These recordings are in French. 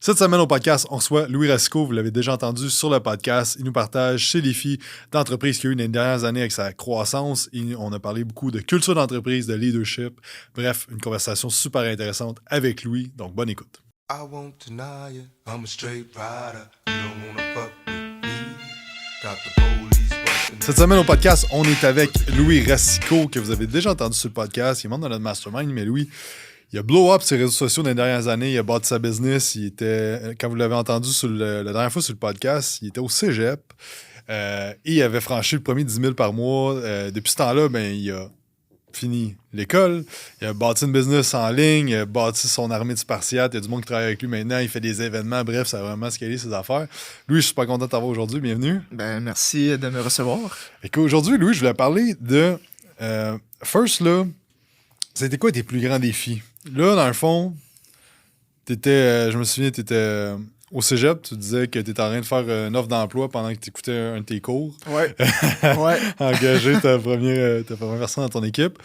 Cette semaine au podcast, on reçoit Louis Racicot. Vous l'avez déjà entendu sur le podcast. Il nous partage ses défis d'entreprise qu'il y a eu dans les dernières années avec sa croissance. On a parlé beaucoup de culture d'entreprise, de leadership. Bref, une conversation super intéressante avec Louis. Donc, bonne écoute. I won't deny it. I'm a straight rider. You don't wanna fuck with me. Got the police busting. Cette semaine au podcast, on est avec Louis Racicot, que vous avez déjà entendu sur le podcast. Il est membre de notre mastermind, mais Louis, il a blow up ses réseaux sociaux dans les dernières années. Il a bâti sa business. Il était, quand vous l'avez entendu la dernière fois sur le podcast, il était au cégep. Et il avait franchi le premier 10 000 par mois. Depuis ce temps-là, il a fini l'école. Il a bâti une business en ligne. Il a bâti son armée de Spartiates. Il y a du monde qui travaille avec lui maintenant. Il fait des événements. Bref, ça a vraiment scalé ses affaires. Louis, je suis super content de t'avoir aujourd'hui. Bienvenue. Merci de me recevoir. Et aujourd'hui, Louis, je voulais parler de... first, là, c'était quoi tes plus grands défis? Là, dans le fond, je me souviens, tu étais au cégep, tu disais que tu étais en train de faire une offre d'emploi pendant que tu écoutais un de tes cours. Ouais. Engager ta première personne dans ton équipe.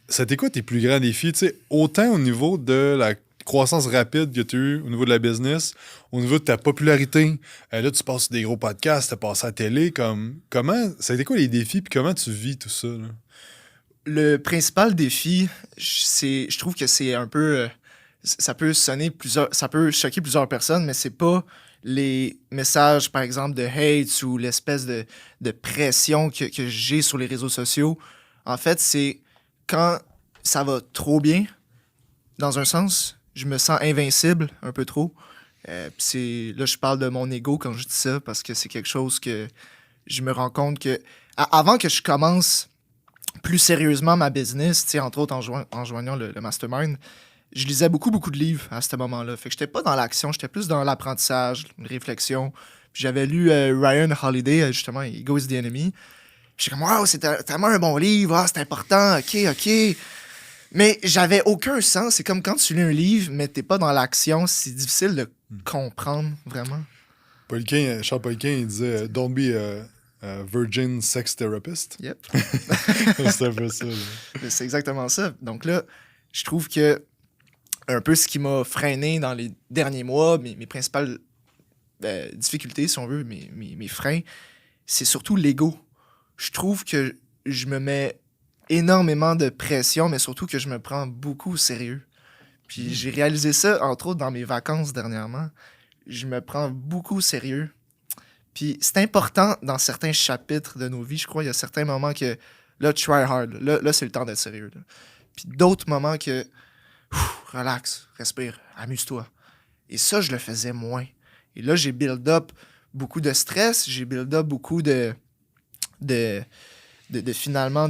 C'était quoi tes plus grands défis? Tu sais, autant au niveau de la croissance rapide que tu as eu au niveau de la business, au niveau de ta popularité. Là, tu passes sur des gros podcasts, tu as passé à la télé. C'était quoi les défis puis comment tu vis tout ça? Là? Le principal défi, je trouve que c'est un peu... ça peut choquer plusieurs personnes, mais c'est pas les messages, par exemple, de hate ou l'espèce de pression que j'ai sur les réseaux sociaux. En fait, c'est quand ça va trop bien, dans un sens, je me sens invincible un peu trop. Là, je parle de mon ego quand je dis ça, parce que c'est quelque chose que je me rends compte que... Avant que je commence plus sérieusement ma business, entre autres en joignant le mastermind, je lisais beaucoup de livres à ce moment-là. Fait que j'étais pas dans l'action, j'étais plus dans l'apprentissage, une réflexion. Puis j'avais lu Ryan Holiday, justement, Ego is the Enemy. J'étais comme, wow, c'est tellement un bon livre, c'est important, ok. Mais j'avais aucun sens. C'est comme quand tu lis un livre, mais t'es pas dans l'action, c'est difficile de comprendre, vraiment. Charles Poliquin, il disait « Don't be a virgin sex therapist ». Yep. C'est un peu ça. Là. C'est exactement ça. Donc là, je trouve que un peu ce qui m'a freiné dans les derniers mois, mes principales difficultés, si on veut, mes freins, c'est surtout l'ego. Je trouve que je me mets énormément de pression, mais surtout que je me prends beaucoup au sérieux. Puis j'ai réalisé ça, entre autres, dans mes vacances dernièrement. Je me prends beaucoup au sérieux. Puis c'est important dans certains chapitres de nos vies, je crois. Il y a certains moments que, là, try hard. Là c'est le temps d'être sérieux. Là. Puis d'autres moments que... relax, respire, amuse-toi. Et ça, je le faisais moins. Et là, j'ai build up beaucoup de stress, j'ai build up beaucoup de finalement,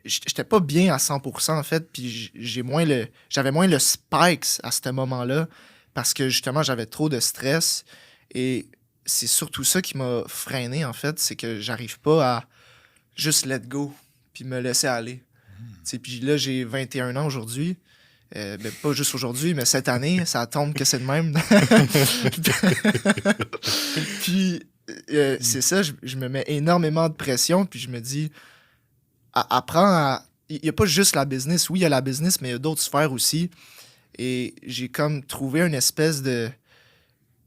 j'étais pas bien à 100%, en fait, puis j'avais moins le spikes à ce moment-là, parce que, justement, j'avais trop de stress. Et c'est surtout ça qui m'a freiné, en fait, c'est que j'arrive pas à juste let go, puis me laisser aller. Puis là, j'ai 21 ans aujourd'hui. Pas juste aujourd'hui, mais cette année, ça tombe que c'est de même. Puis, c'est ça, je me mets énormément de pression, puis je me dis, apprends à... Il n'y a pas juste la business. Oui, il y a la business, mais il y a d'autres sphères aussi. Et j'ai comme trouvé une espèce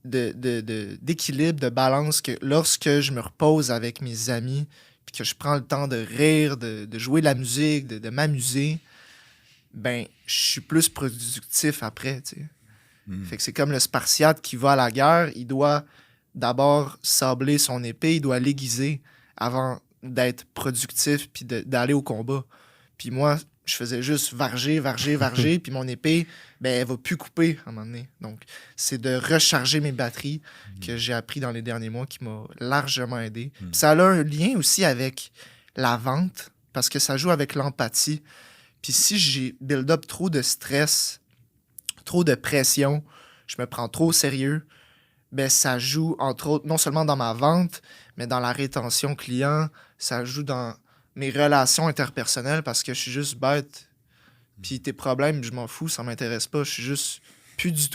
d'équilibre, de balance, que lorsque je me repose avec mes amis, puis que je prends le temps de rire, de jouer de la musique, de m'amuser, je suis plus productif après, tu sais. Fait que c'est comme le Spartiate qui va à la guerre, il doit d'abord sabler son épée, il doit l'aiguiser avant d'être productif puis d'aller au combat. Puis moi, je faisais juste varger, puis mon épée, elle va plus couper à un moment donné. Donc, c'est de recharger mes batteries que j'ai appris dans les derniers mois qui m'a largement aidé. Puis ça a un lien aussi avec la vente, parce que ça joue avec l'empathie. Puis si j'ai build up trop de stress, trop de pression, je me prends trop au sérieux, ça joue, entre autres, non seulement dans ma vente, mais dans la rétention client, ça joue dans mes relations interpersonnelles, parce que je suis juste bête. Puis tes problèmes, je m'en fous, ça m'intéresse pas. Je suis juste plus du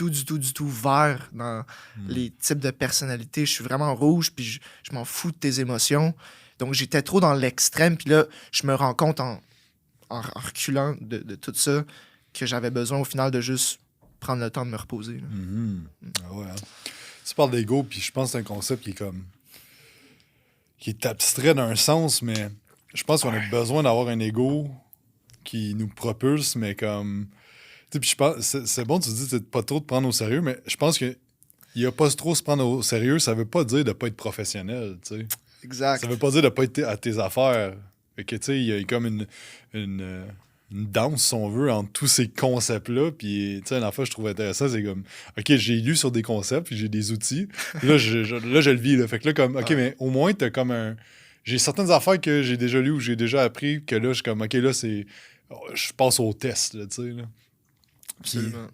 tout vert dans les types de personnalités. Je suis vraiment rouge, puis je m'en fous de tes émotions. Donc j'étais trop dans l'extrême, puis là, je me rends compte en reculant de tout ça, que j'avais besoin au final de juste prendre le temps de me reposer. parles d'ego, puis je pense que c'est un concept qui est abstrait d'un sens, mais je pense qu'on a besoin d'avoir un ego qui nous propulse, mais comme... Tu sais, puis je pense... C'est bon, tu dis de pas trop te prendre au sérieux, mais je pense que il y a pas trop se prendre au sérieux, ça veut pas dire de pas être professionnel, tu sais. Exact. Ça veut pas dire de pas être à tes affaires. Fait que, tu sais, il y a comme une danse, si on veut, entre tous ces concepts-là. Puis, tu sais, une fois, je trouve intéressant, c'est comme, OK, j'ai lu sur des concepts, puis j'ai des outils. Là, je le vis, là. Fait que là, comme, OK, mais au moins, t'as comme un... J'ai certaines affaires que j'ai déjà lues ou j'ai déjà appris, que là, je suis comme, OK, là, c'est... Je passe au test, là, tu sais, là. Absolument.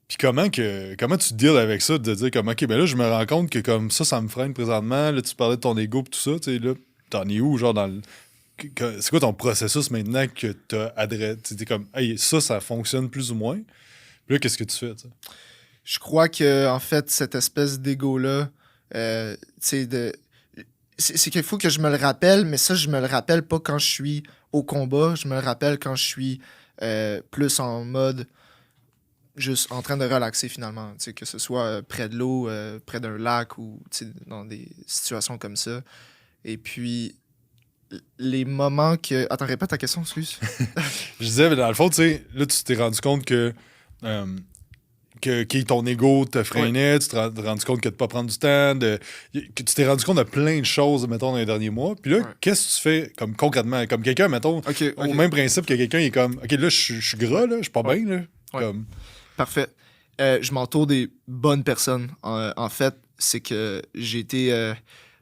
Puis comment tu deals avec ça, de dire comme, OK, ben là, je me rends compte que comme ça me freine présentement. Là, tu parlais de ton ego et tout ça, tu sais, là, t'en es où, genre, dans le... C'est quoi ton processus maintenant que t'as adressé? T'es comme, hey, ça fonctionne plus ou moins. Puis là, qu'est-ce que tu fais, tu sais? Je crois que, en fait, cette espèce d'ego-là, tu sais, c'est qu'il faut que je me le rappelle, mais ça, je me le rappelle pas quand je suis au combat. Je me le rappelle quand je suis plus en mode juste en train de relaxer finalement. Tu sais, que ce soit près de l'eau, près d'un lac ou tu sais, dans des situations comme ça. Et puis, les moments que... Attends, répète ta question, excuse. Je disais, mais dans le fond, tu sais, là, tu t'es rendu compte que ton ego te freinait, tu t'es rendu compte que de pas prendre du temps, que tu t'es rendu compte de plein de choses, mettons, dans les derniers mois. Puis là, qu'est-ce que tu fais comme concrètement? Comme quelqu'un, mettons, au même principe que quelqu'un, il est comme, OK, là, je suis gras, là, je suis pas bien, là. Comme... Parfait. Je m'entoure des bonnes personnes. En fait, c'est que j'ai été...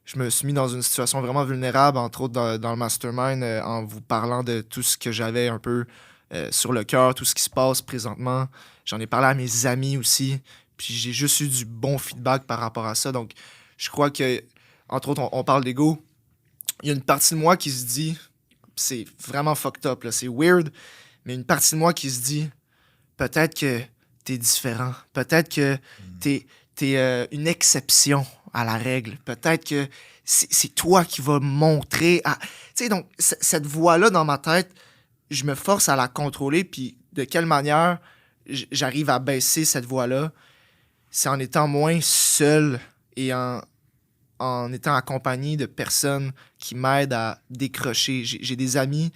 je me suis mis dans une situation vraiment vulnérable, entre autres dans le mastermind, en vous parlant de tout ce que j'avais un peu sur le cœur, tout ce qui se passe présentement. J'en ai parlé à mes amis aussi, puis j'ai juste eu du bon feedback par rapport à ça. Donc, je crois que, entre autres, on parle d'ego. Il y a une partie de moi qui se dit, c'est vraiment fucked up, là, c'est weird, mais une partie de moi qui se dit, peut-être que t'es différent, peut-être que t'es une exception à la règle, peut-être que c'est toi qui vas montrer à... Tu sais, donc, cette voix-là dans ma tête, je me force à la contrôler, puis de quelle manière j'arrive à baisser cette voix-là, c'est en étant moins seul et en étant accompagné de personnes qui m'aident à décrocher. J'ai des amis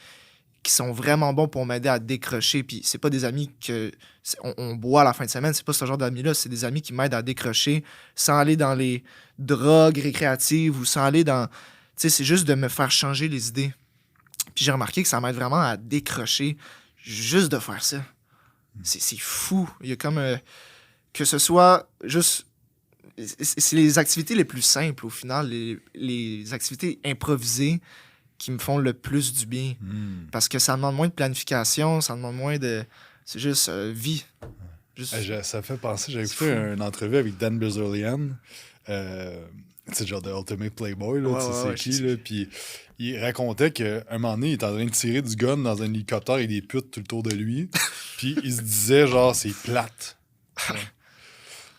qui sont vraiment bons pour m'aider à décrocher, puis c'est pas des amis que on boit à la fin de semaine, c'est pas ce genre d'amis-là, c'est des amis qui m'aident à décrocher sans aller dans les drogues récréatives ou sans aller dans... Tu sais, c'est juste de me faire changer les idées. Puis j'ai remarqué que ça m'aide vraiment à décrocher juste de faire ça. C'est fou. Il y a comme... que ce soit juste... C'est les activités les plus simples, au final, les activités improvisées qui me font le plus du bien. Parce que ça demande moins de planification, ça demande moins de... C'est juste vie. Juste... Ça fait penser, j'avais écouté une entrevue avec Dan Bilzerian, c'est genre de Ultimate Playboy, là, tu sais c'est qui, là, puis il racontait qu'à un moment donné, il était en train de tirer du gun dans un hélicoptère et des putes tout le tour de lui, puis il se disait, genre, c'est plate. Ouais.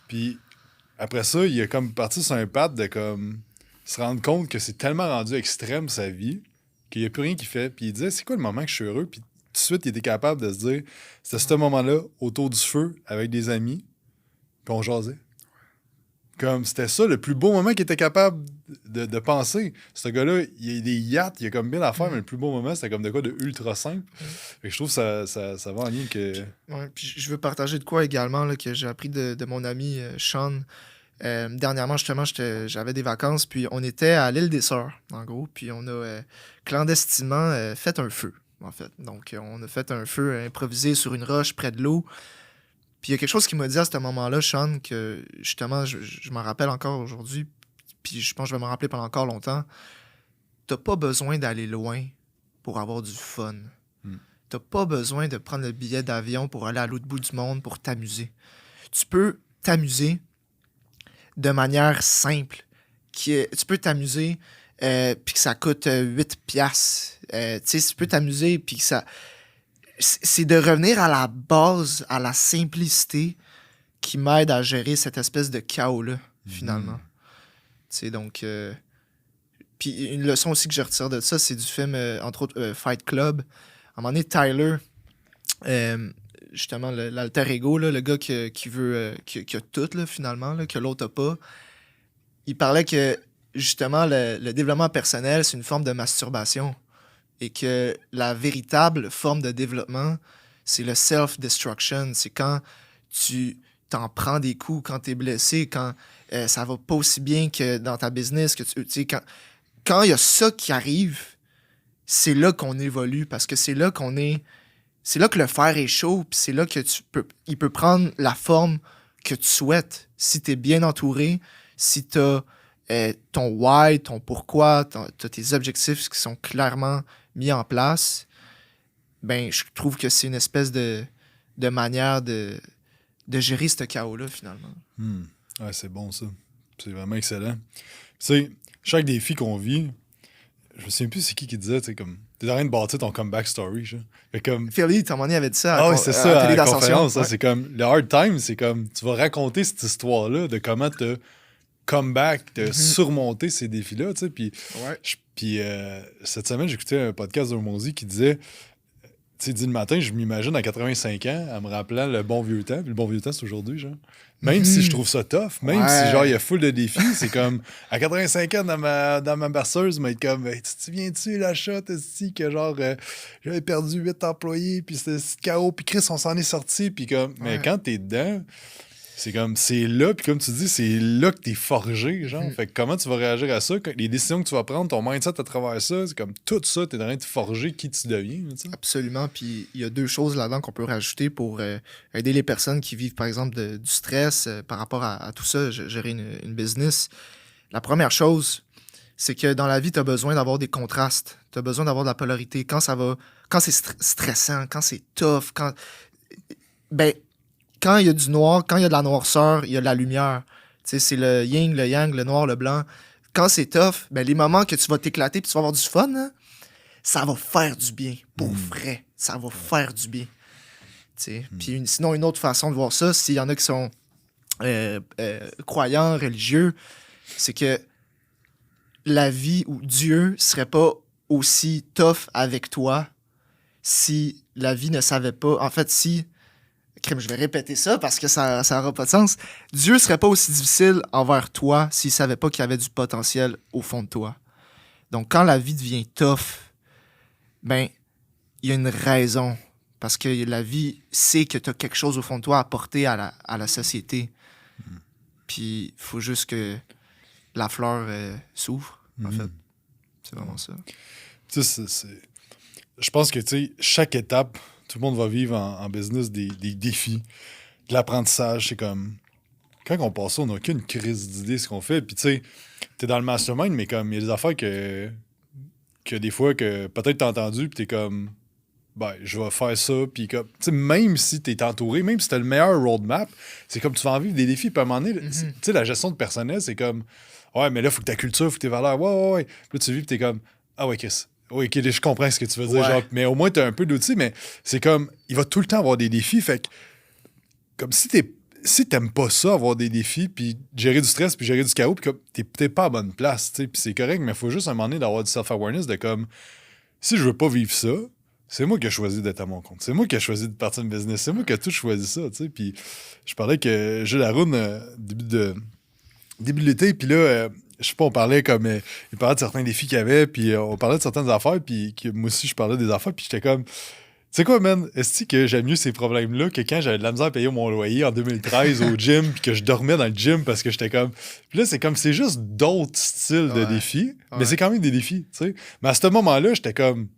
Puis après ça, il a comme parti sur un path de comme se rendre compte que c'est tellement rendu extrême sa vie qu'il n'y a plus rien qu'il fait. Puis il disait, c'est quoi le moment que je suis heureux? Puis tout de suite, il était capable de se dire, c'était ce moment-là, autour du feu, avec des amis, puis on jasait. Comme, c'était ça, le plus beau moment qu'il était capable de penser. Ce gars-là, il a des yachts, il a comme bien à faire, mais le plus beau moment, c'était comme de quoi de ultra simple. Fait que je trouve que ça va en lien que... Ouais, puis je veux partager de quoi également, là, que j'ai appris de mon ami Sean. Dernièrement, justement, j'avais des vacances, puis on était à l'île des Sœurs, en gros, puis on a clandestinement fait un feu, en fait. Donc, on a fait un feu improvisé sur une roche près de l'eau. Puis il y a quelque chose qui m'a dit à ce moment-là, Sean, que justement, je m'en rappelle encore aujourd'hui, puis je pense que je vais m'en rappeler pendant encore longtemps. T'as pas besoin d'aller loin pour avoir du fun. T'as pas besoin de prendre le billet d'avion pour aller à l'autre bout du monde pour t'amuser. Tu peux t'amuser de manière simple. Tu peux t'amuser puis que ça coûte 8 piastres. Tu sais, tu peux t'amuser puis que ça... C'est de revenir à la base, à la simplicité qui m'aide à gérer cette espèce de chaos-là, finalement. Tu sais, donc... Puis une leçon aussi que je retire de ça, c'est du film, entre autres, Fight Club. À un moment donné, Tyler, justement, l'alter ego, là, le gars qui veut... qui a tout, là, finalement, là, que l'autre n'a pas, il parlait que, justement, le développement personnel, c'est une forme de masturbation. Et que la véritable forme de développement, c'est le self-destruction. C'est quand tu t'en prends des coups, quand tu es blessé, quand ça va pas aussi bien que dans ta business. Que tu sais, quand il y a ça qui arrive, c'est là qu'on évolue parce que c'est là qu'on est. C'est là que le fer est chaud, puis c'est là que il peut prendre la forme que tu souhaites. Si tu es bien entouré, si tu as ton why, ton pourquoi, tu as tes objectifs qui sont clairement mis en place, ben je trouve que c'est une espèce de manière de gérer ce chaos-là, finalement. Ouais, c'est bon, ça. C'est vraiment excellent. Tu sais, chaque défi qu'on vit, je me souviens plus c'est qui disait, tu sais, comme, t'es en train de bâtir ton comeback story, genre. Fait comme... Philly, à un moment donné, avait dit ça Ah oui, c'est ça, à la conférence, ouais. c'est comme, le hard time, c'est comme, tu vas raconter cette histoire-là de comment t'as comeback, de surmonter ces défis-là, tu sais, puis... Ouais. Puis cette semaine, j'écoutais un podcast de Monzi qui disait, tu sais, dit le matin, je m'imagine à 85 ans, en me rappelant le bon vieux temps, puis le bon vieux temps, c'est aujourd'hui, genre. Même si je trouve ça tough, même si, genre, il y a full de défis, c'est comme, à 85 ans, dans ma berceuse, mais comme, hey, tu te souviens-tu, la shot, que genre, j'avais perdu 8 employés, puis c'était chaos, puis Chris, on s'en est sorti, puis comme, mais quand t'es dedans... C'est comme, c'est là, puis comme tu dis, c'est là que t'es forgé, genre. Fait que comment tu vas réagir à ça? Les décisions que tu vas prendre, ton mindset à travers ça, c'est comme tout ça, t'es en train de forger qui tu deviens, tu sais. Absolument, puis il y a 2 choses là-dedans qu'on peut rajouter pour aider les personnes qui vivent, par exemple, du stress par rapport à tout ça, gérer une business. La première chose, c'est que dans la vie, t'as besoin d'avoir des contrastes, t'as besoin d'avoir de la polarité. Quand c'est stressant, quand c'est tough, quand il y a du noir, quand il y a de la noirceur, il y a de la lumière. Tu sais, c'est le yin, le yang, le noir, le blanc. Quand c'est tough, les moments que tu vas t'éclater puis tu vas avoir du fun, hein, ça va faire du bien. Pour vrai, ça va faire du bien. Tu sais. Puis sinon, une autre façon de voir ça, s'il y en a qui sont croyants, religieux, c'est que la vie ou Dieu serait pas aussi tough avec toi si la vie ne savait pas... En fait, si... Je vais répéter ça parce que ça n'aura pas de sens. Dieu serait pas aussi difficile envers toi s'il savait pas qu'il y avait du potentiel au fond de toi. Donc, quand la vie devient tough, il y a une raison. Parce que la vie sait que tu as quelque chose au fond de toi à apporter à la société. Puis, il faut juste que la fleur s'ouvre, en fait. C'est vraiment ça. Tu sais, je pense que, tu sais, chaque étape... Tout le monde va vivre en business des défis, de l'apprentissage. C'est comme... Quand on passe ça, on n'a aucune crise d'idée ce qu'on fait. Puis tu sais, t'es dans le mastermind, mais comme il y a des affaires que des fois, que peut-être t'as entendu, puis t'es comme... je vais faire ça. Puis comme... Tu sais, même si t'es entouré, même si t'as le meilleur roadmap, c'est comme tu vas en vivre des défis. Puis à un moment donné, tu sais, la gestion de personnel, c'est comme... Ouais, mais là, il faut que ta culture, il faut que tes valeurs... Ouais. Puis là, tu vis, puis t'es comme... Ah ouais, Chris... Oui, OK, je comprends ce que tu veux dire. Genre, mais au moins, tu as un peu d'outils, mais c'est comme, il va tout le temps avoir des défis. Fait que, comme si t'aimes pas ça, avoir des défis, puis gérer du stress, puis gérer du chaos, puis comme, t'es peut-être pas à bonne place, tu sais, puis c'est correct, mais il faut juste à un moment donné d'avoir du self-awareness de comme, si je veux pas vivre ça, c'est moi qui ai choisi d'être à mon compte. C'est moi qui ai choisi de partir de business. C'est moi qui ai tout choisi ça, tu sais. Puis je parlais que Jules Haroun, début de l'été, puis là... je sais pas, on parlait comme... il parlait de certains défis qu'il y avait, puis on parlait de certaines affaires, puis moi aussi, je parlais des affaires, puis j'étais comme... Tu sais quoi, man? Est-ce que j'aime mieux ces problèmes-là que quand j'avais de la misère à payer mon loyer en 2013 au gym, puis que je dormais dans le gym parce que j'étais comme... Puis là, c'est comme... C'est juste d'autres styles de défis, mais c'est quand même des défis, tu sais. Mais à ce moment-là, j'étais comme...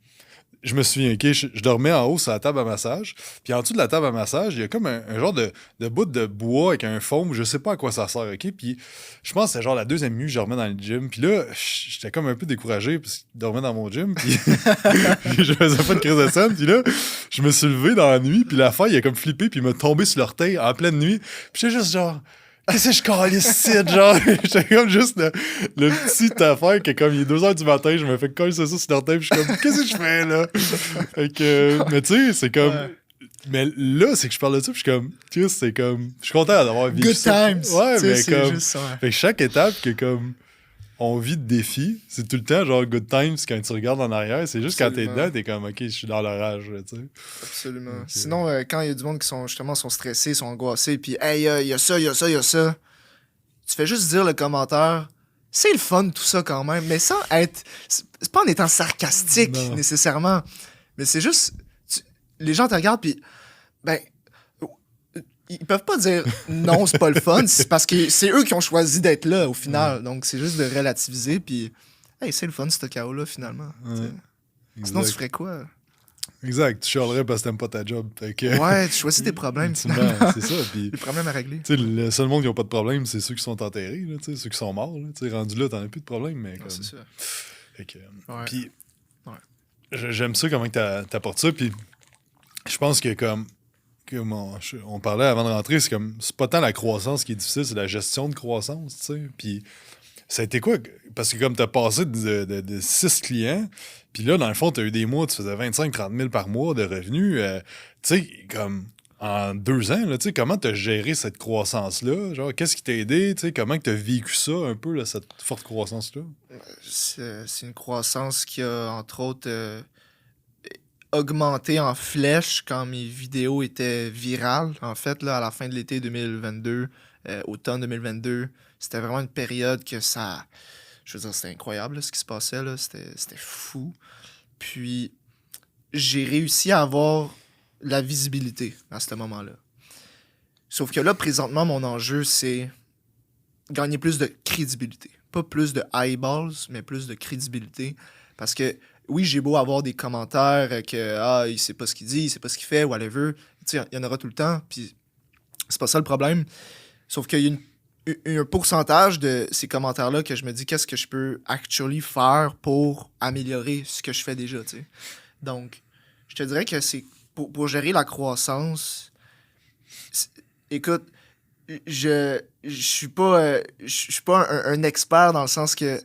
Je me souviens, OK, je dormais en haut sur la table à massage. Puis en dessous de la table à massage, il y a comme un genre de bout de bois avec un foam. Je sais pas à quoi ça sert, OK? Puis je pense que c'était genre la deuxième nuit, je dormais dans le gym. Puis là, j'étais comme un peu découragé parce que je dormais dans mon gym. Puis je faisais pas de crise de scène. Puis là, je me suis levé dans la nuit. Puis l'affaire, il a comme flippé. Puis il m'a tombé sur l'orteil en pleine nuit. Puis j'étais juste genre... Qu'est-ce que je calisse ici, genre? J'étais comme juste le petit affaire que comme il est 2h du matin, je me fais coller ça sur l'orteil, puis je suis comme, qu'est-ce que je fais, là? Fait que, mais tu sais, c'est comme... Ouais. Mais là, c'est que je parle de ça, puis je suis comme, tu sais, c'est comme... Je suis content d'avoir vécu ça. Good times! Ouais, mais c'est comme... Juste ça, ouais. Fait que chaque étape que comme... On vit de défis, c'est tout le temps genre good times quand tu regardes en arrière. C'est juste quand t'es dedans, t'es comme, OK, je suis dans l'orage, tu sais. Absolument. Okay. Sinon, quand il y a du monde qui sont stressés, sont angoissés, puis hey, il y a ça, tu fais juste dire le commentaire, c'est le fun tout ça quand même, mais sans être... C'est pas en étant sarcastique Non. nécessairement, mais c'est juste... les gens te regardent puis ben ils peuvent pas dire non, c'est pas le fun, c'est parce que c'est eux qui ont choisi d'être là au final. Donc c'est juste de relativiser puis hey, c'est le fun ce chaos là finalement. Ouais. Sinon tu Exact. ferais quoi? Exact. Tu chialerais parce que t'aimes pas ta job. Fait que... Ouais, tu choisis tes problèmes Ultimement, finalement. c'est ça. Puis, Les problèmes à régler. tu sais, le seul monde qui n'a pas de problème, c'est ceux qui sont enterrés, là, tu sais, ceux qui sont morts. Là, tu sais, rendu là, t'en as plus de problème. Mais Ouais, comme... c'est ça. Fait que, Ouais. Puis, Ouais. j'aime ça comment t'apportes ça. Puis, je pense que comme on parlait avant de rentrer, c'est pas tant la croissance qui est difficile, c'est la gestion de croissance, tu sais. Puis, ça a été quoi? Parce que comme t'as passé de 6 clients, puis là, dans le fond, t'as eu des mois, tu faisais 25-30 000 par mois de revenus. Tu sais, comme en 2 ans, là, tu sais, comment t'as géré cette croissance-là? Genre, qu'est-ce qui t'a aidé? Tu sais, comment t'as vécu ça un peu, là, cette forte croissance-là? C'est une croissance qui a, entre autres, augmenté en flèche quand mes vidéos étaient virales. En fait, là, à la fin de l'été 2022, automne 2022, c'était vraiment une période que ça... Je veux dire, c'était incroyable là, ce qui se passait. Là. C'était fou. Puis, j'ai réussi à avoir la visibilité à ce moment-là. Sauf que là, présentement, mon enjeu, c'est gagner plus de crédibilité. Pas plus de eyeballs, mais plus de crédibilité. Parce que, oui, j'ai beau avoir des commentaires que, il sait pas ce qu'il dit, il sait pas ce qu'il fait, whatever. Tu sais, il y en aura tout le temps, puis c'est pas ça le problème. Sauf qu'il y a un pourcentage de ces commentaires-là que je me dis qu'est-ce que je peux actually faire pour améliorer ce que je fais déjà, tu sais. Donc, je te dirais que c'est pour gérer la croissance, écoute, je suis pas un expert dans le sens que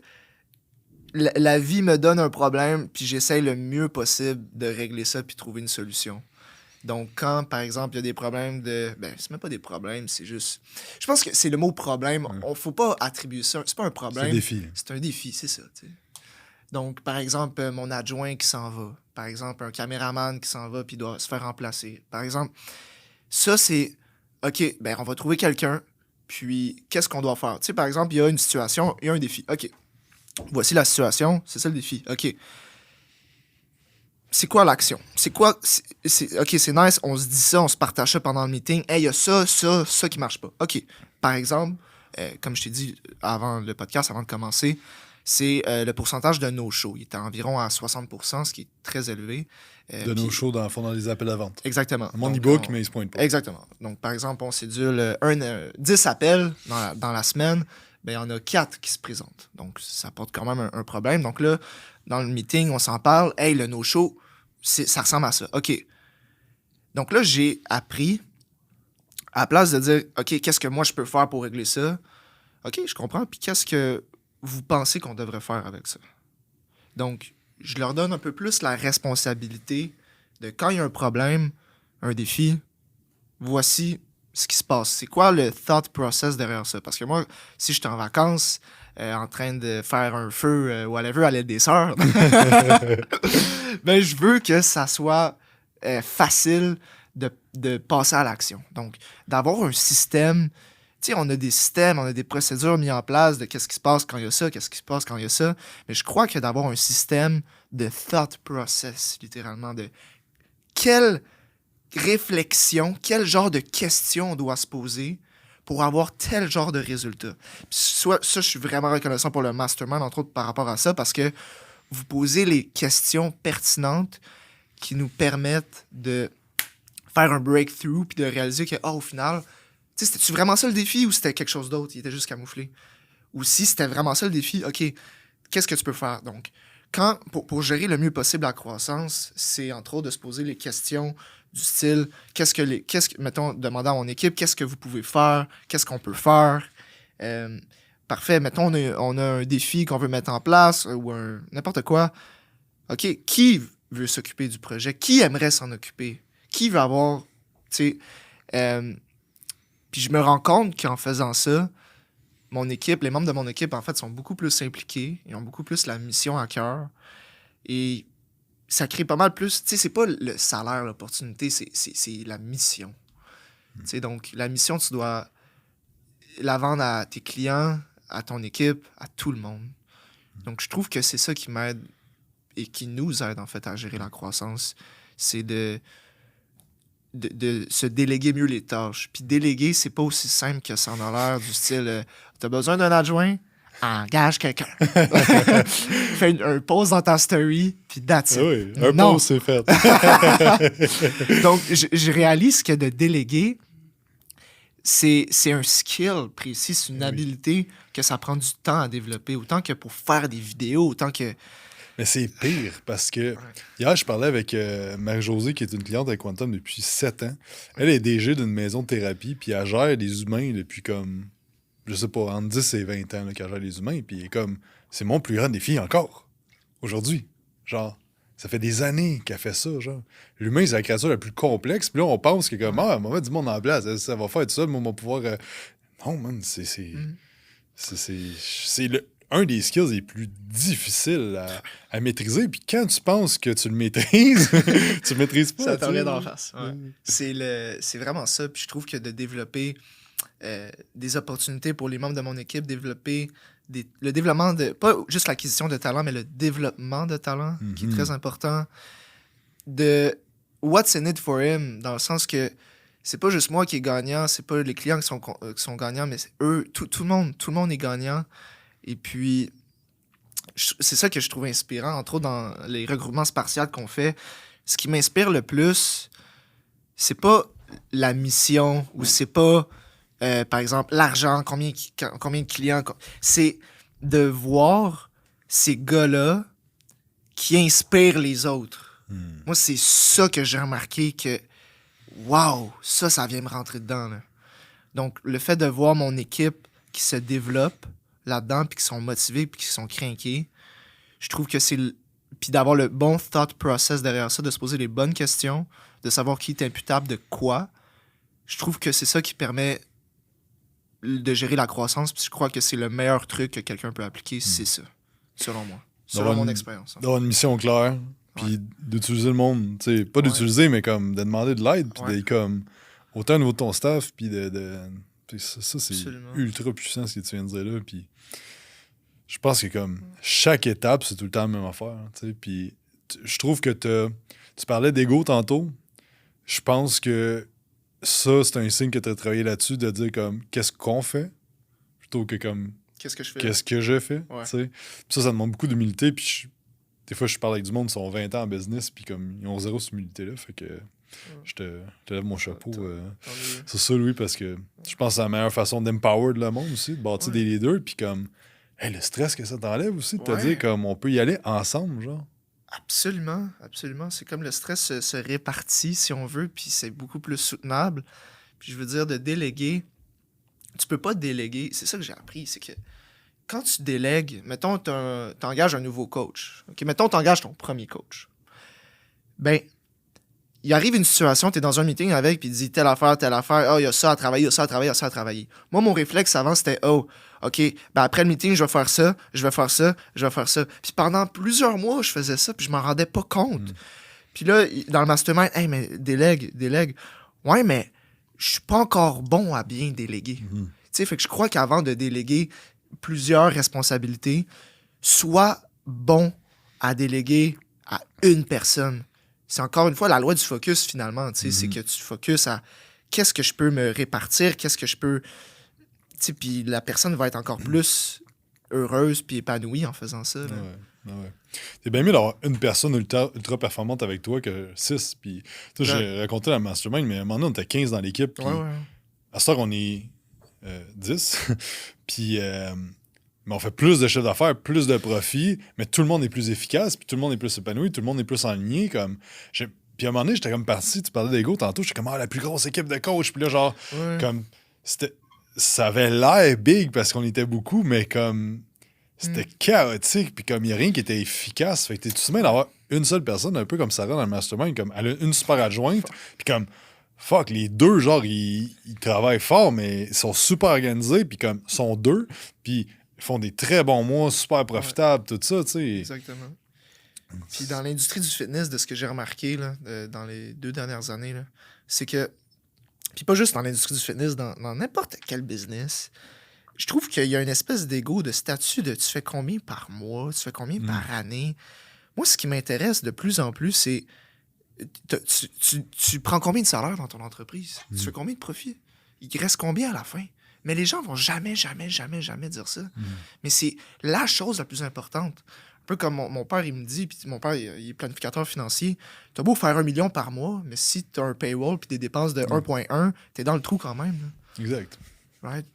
la vie me donne un problème puis j'essaie le mieux possible de régler ça puis trouver une solution. Donc quand par exemple il y a des problèmes c'est même pas des problèmes, c'est juste je pense que c'est le mot problème, on faut pas attribuer ça, c'est pas un C'est problème, un défi. c'est un défi, c'est ça, tu sais. Donc par exemple mon adjoint qui s'en va, par exemple un caméraman qui s'en va puis doit se faire remplacer. Par exemple, ça c'est OK, ben on va trouver quelqu'un, puis qu'est-ce qu'on doit faire? Tu sais, par exemple, il y a une situation, il y a un défi. OK, voici la situation, c'est ça le défi. OK, c'est quoi l'action? C'est quoi... OK, c'est nice, on se dit ça, on se partage ça pendant le meeting. Hey, il y a ça qui marche pas. OK, par exemple, comme je t'ai dit avant le podcast, avant de commencer, c'est le pourcentage de no-show. Il était environ à 60%, ce qui est très élevé. De nos shows, dans le fond, dans les appels à vente. Exactement. Mon Donc, e-book, mais il se pointe pas. Exactement. Donc, par exemple, on cédule 10 appels dans la semaine, ben, il y en a 4 qui se présentent. Donc, ça porte quand même un problème. Donc là, dans le meeting, on s'en parle. Hey, le no-show, ça ressemble à ça. OK. Donc là, j'ai appris, à la place de dire, OK, qu'est-ce que moi je peux faire pour régler ça? OK, je comprends. Puis qu'est-ce que vous pensez qu'on devrait faire avec ça? Donc, je leur donne un peu plus la responsabilité de quand il y a un problème, un défi, voici ce qui se passe. C'est quoi le thought process derrière ça? Parce que moi, si je suis en vacances, en train de faire un feu, whatever, à l'aide des sœurs, ben, je veux que ça soit facile de passer à l'action. Donc, d'avoir un système, tu sais, on a des systèmes, on a des procédures mises en place de qu'est-ce qui se passe quand il y a ça, qu'est-ce qui se passe quand il y a ça, mais je crois que d'avoir un système de thought process, littéralement, de quelle réflexion, quel genre de questions on doit se poser pour avoir tel genre de résultat. Puis ça, je suis vraiment reconnaissant pour le mastermind, entre autres, par rapport à ça, parce que vous posez les questions pertinentes qui nous permettent de faire un breakthrough puis de réaliser que, au final, tu sais, c'était-tu vraiment ça le défi ou c'était quelque chose d'autre? Il était juste camouflé. Ou si c'était vraiment ça le défi, OK, qu'est-ce que tu peux faire? Donc, pour gérer le mieux possible la croissance, c'est entre autres de se poser les questions du style, mettons, demander à mon équipe, qu'est-ce que vous pouvez faire? Qu'est-ce qu'on peut faire? Parfait, mettons, on a un défi qu'on veut mettre en place ou n'importe quoi. OK, qui veut s'occuper du projet? Qui aimerait s'en occuper? Qui veut avoir, tu sais... Puis je me rends compte qu'en faisant ça, les membres de mon équipe, en fait, sont beaucoup plus impliqués. Ils ont beaucoup plus la mission à cœur. Et ça crée pas mal plus... Tu sais, c'est pas le salaire, l'opportunité, c'est la mission. Tu sais, donc, la mission, tu dois la vendre à tes clients, à ton équipe, à tout le monde. Donc, je trouve que c'est ça qui m'aide et qui nous aide, en fait, à gérer la croissance. C'est de se déléguer mieux les tâches. Puis déléguer, c'est pas aussi simple que ça en a l'air, du style t'as besoin d'un adjoint? Engage quelqu'un. Fais un pause dans ta story, puis that's it. Oui, un Non. pause, c'est fait. Donc, je réalise que de déléguer, c'est un skill précis, c'est une habilité que ça prend du temps à développer, autant que pour faire des vidéos, autant que... Mais c'est pire parce que hier, je parlais avec Marie-Josée, qui est une cliente avec Quantum depuis 7 ans. Elle est DG d'une maison de thérapie, puis elle gère des humains depuis comme, je sais pas, entre 10 et 20 ans là, qu'elle gère les humains. Puis elle est comme, c'est mon plus grand défi encore, aujourd'hui. Genre, ça fait des années qu'elle fait ça, genre. L'humain, c'est la créature la plus complexe. Puis là, on pense que comme, on va mettre du monde en place, ça va faire tout ça, moi, on va pouvoir... Non, man, c'est un des skills les plus difficiles à maîtriser. Puis quand tu penses que tu le maîtrises, tu le maîtrises pas. Ça t'en vient d'en face. Ouais. C'est vraiment ça. Puis je trouve que de développer des opportunités pour les membres de mon équipe, développer le développement de... Pas juste l'acquisition de talent, mais le développement de talent, qui est très important. De what's in it for him, dans le sens que c'est pas juste moi qui est gagnant, c'est pas les clients qui sont gagnants, mais c'est eux, tout le monde est gagnant. Et puis, c'est ça que je trouve inspirant, entre autres dans les regroupements spartiates qu'on fait. Ce qui m'inspire le plus, c'est pas la mission ou c'est pas, par exemple, l'argent, combien de clients. C'est de voir ces gars-là qui inspirent les autres. Moi, c'est ça que j'ai remarqué que, wow, ça vient me rentrer dedans, là. Donc, le fait de voir mon équipe qui se développe là-dedans, puis qui sont motivés, puis qui sont crinqués, je trouve que c'est... Puis d'avoir le bon thought process derrière ça, de se poser les bonnes questions, de savoir qui est imputable de quoi, je trouve que c'est ça qui permet de gérer la croissance, puis je crois que c'est le meilleur truc que quelqu'un peut appliquer, c'est ça, selon moi. Selon mon expérience. D'avoir une mission claire, puis d'utiliser le monde, tu sais, pas d'utiliser, mais comme de demander de l'aide, puis d'être comme, autant au niveau de ton staff, puis ça, c'est ultra puissant ce que tu viens de dire là. Puis je pense que comme chaque étape, c'est tout le temps la même affaire. Puis je trouve que tu parlais d'ego tantôt. Je pense que ça, c'est un signe que tu as travaillé là-dessus, de dire comme qu'est-ce qu'on fait plutôt que comme qu'est-ce que je fais. Qu'est-ce que je fais. Ouais. Puis ça demande beaucoup d'humilité. Puis des fois, je parle avec du monde qui sont 20 ans en business, puis comme ils ont zéro cette humilité-là. Fait que. Je te lève mon chapeau. C'est ça, Louis, parce que je pense que c'est la meilleure façon d'empower le monde aussi, de bâtir des leaders, puis comme, le stress que ça t'enlève aussi, de te dire comme on peut y aller ensemble, genre. Absolument, absolument. C'est comme le stress se répartit, si on veut, puis c'est beaucoup plus soutenable. Puis je veux dire, de déléguer, tu peux pas déléguer. C'est ça que j'ai appris, c'est que quand tu délègues, mettons, t'engages un nouveau coach. OK, mettons, t'engages ton premier coach. Ben, il arrive une situation, tu es dans un meeting avec, puis il dit telle affaire, il y a ça à travailler, il y a ça à travailler, il y a ça à travailler. Moi, mon réflexe avant, c'était OK, ben après le meeting, je vais faire ça, je vais faire ça, je vais faire ça. Puis pendant plusieurs mois, je faisais ça, puis je m'en rendais pas compte. Puis là, dans le mastermind, mais délègue. Ouais, mais je suis pas encore bon à bien déléguer. Tu sais, fait que je crois qu'avant de déléguer plusieurs responsabilités, sois bon à déléguer à une personne. C'est encore une fois la loi du focus, finalement. C'est que tu focuses à qu'est-ce que je peux me répartir, qu'est-ce que je peux... Puis la personne va être encore plus heureuse puis épanouie en faisant ça. Là. Ouais. C'est bien mieux d'avoir une personne ultra performante avec toi que 6. Puis, j'ai raconté la mastermind, mais à un moment donné, on était 15 dans l'équipe. Puis à ce temps, on est 10. Puis... mais on fait plus de chiffre d'affaires, plus de profit, mais tout le monde est plus efficace, puis tout le monde est plus épanoui, tout le monde est plus aligné. Puis à un moment donné, j'étais comme parti, tu parlais d'ego tantôt, j'étais comme la plus grosse équipe de coach. Puis là, genre, comme, ça avait l'air big parce qu'on était beaucoup, mais comme, c'était chaotique, puis comme, il n'y a rien qui était efficace. Fait que t'es tout de même d'avoir une seule personne, un peu comme Sarah dans le mastermind, comme, elle a une super adjointe, puis comme, fuck, les deux, genre, ils travaillent fort, mais ils sont super organisés, puis comme, sont deux, puis ils font des très bons mois, super profitables, tout ça, tu sais. Exactement. Puis dans l'industrie du fitness, de ce que j'ai remarqué là, dans les 2 dernières années, là, c'est que, puis pas juste dans l'industrie du fitness, dans n'importe quel business, je trouve qu'il y a une espèce d'ego, de statut de tu fais combien par mois, tu fais combien par année. Moi, ce qui m'intéresse de plus en plus, c'est tu prends combien de salaire dans ton entreprise? Tu fais combien de profit? Il reste combien à la fin? Mais les gens vont jamais dire ça. Mais c'est la chose la plus importante. Un peu comme mon père, il me dit, puis mon père, il est planificateur financier. T'as beau faire 1 million par mois, mais si t'as un payroll puis des dépenses de 1,1, t'es dans le trou quand même. Là. Exact. Right?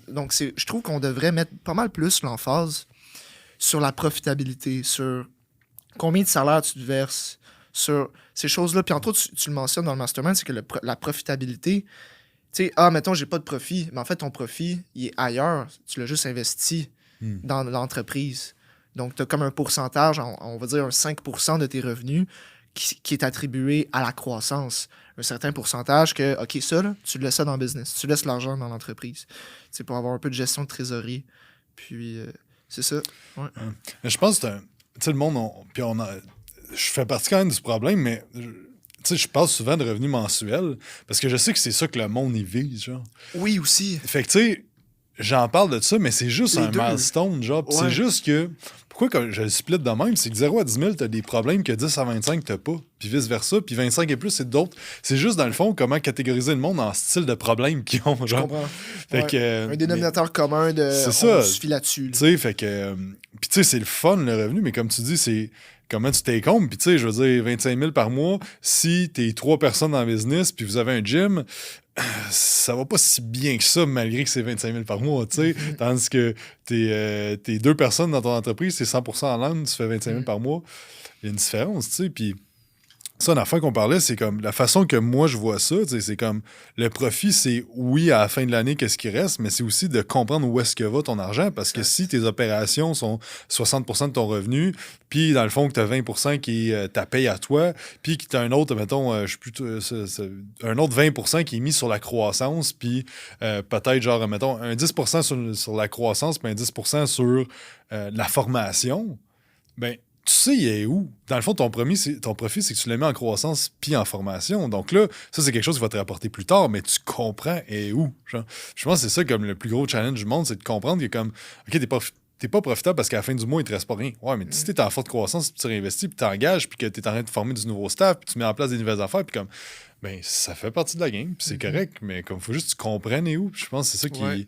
Donc, je trouve qu'on devrait mettre pas mal plus l'emphase sur la profitabilité, sur combien de salaire tu te verses, sur ces choses-là. Puis entre autres, tu le mentionnes dans le mastermind, c'est que la profitabilité, tu sais, mettons, j'ai pas de profit, mais en fait, ton profit, il est ailleurs. Tu l'as juste investi dans l'entreprise. Donc, tu as comme un pourcentage, on va dire un 5% de tes revenus qui est attribué à la croissance. Un certain pourcentage que, OK, ça, là, tu laisses ça dans le business. Tu laisses l'argent dans l'entreprise. C'est pour avoir un peu de gestion de trésorerie. Puis, c'est ça. Ouais. Mais je pense que tu sais, le monde, je fais partie quand même du problème, mais tu sais, je parle souvent de revenus mensuels parce que je sais que c'est ça que le monde y vise, genre. Oui, aussi. Fait que, tu sais, j'en parle de ça, mais c'est juste Les un deux. milestone, genre. Pis c'est juste que. Pourquoi quand je le split de même? C'est que 0 à 10 000, t'as des problèmes que 10 à 25, t'as pas. Puis vice-versa. Puis 25 et plus, c'est d'autres. C'est juste, dans le fond, comment catégoriser le monde en style de problèmes qu'ils ont, Je genre. comprends. Fait que, un dénominateur commun de. C'est On ça. se fie là-dessus. Là. Tu sais, fait que. Puis tu sais, c'est le fun, le revenu, mais comme tu dis, c'est comment tu t'es compte. Puis tu sais, je veux dire, 25 000 par mois, si t'es 3 personnes dans le business, puis vous avez un gym, ça va pas si bien que ça, malgré que c'est 25 000 par mois, tu sais. Tandis que t'es 2 personnes dans ton entreprise, c'est 100% en land, tu fais 25 000 par mois. Il y a une différence, tu sais. Puis ça, une affaire qu'on parlait, c'est comme la façon que moi je vois ça, c'est comme le profit, c'est oui, à la fin de l'année, qu'est-ce qui reste, mais c'est aussi de comprendre où est-ce que va ton argent, parce que si tes opérations sont 60% de ton revenu, puis dans le fond que tu as 20% qui est ta paye à toi, puis que tu as un autre, mettons, un autre 20% qui est mis sur la croissance, puis peut-être genre, mettons, un 10% sur la croissance, puis un 10% sur la formation, ben tu sais, il est où? Dans le fond, ton profit, c'est que tu le mets en croissance puis en formation. Donc là, ça, c'est quelque chose qui va te rapporter plus tard, mais tu comprends est où. Genre. Je pense que c'est ça comme le plus gros challenge du monde, c'est de comprendre que comme, OK, t'es pas profitable parce qu'à la fin du mois, il te reste pas rien. Ouais, mais si t'es en forte croissance, puis tu réinvestis, puis t'engages, puis que t'es en train de former du nouveau staff, puis tu mets en place des nouvelles affaires, puis comme, ben, ça fait partie de la game, puis c'est correct, mais comme, faut juste que tu comprennes est où. Puis je pense que c'est ça qui... Ouais.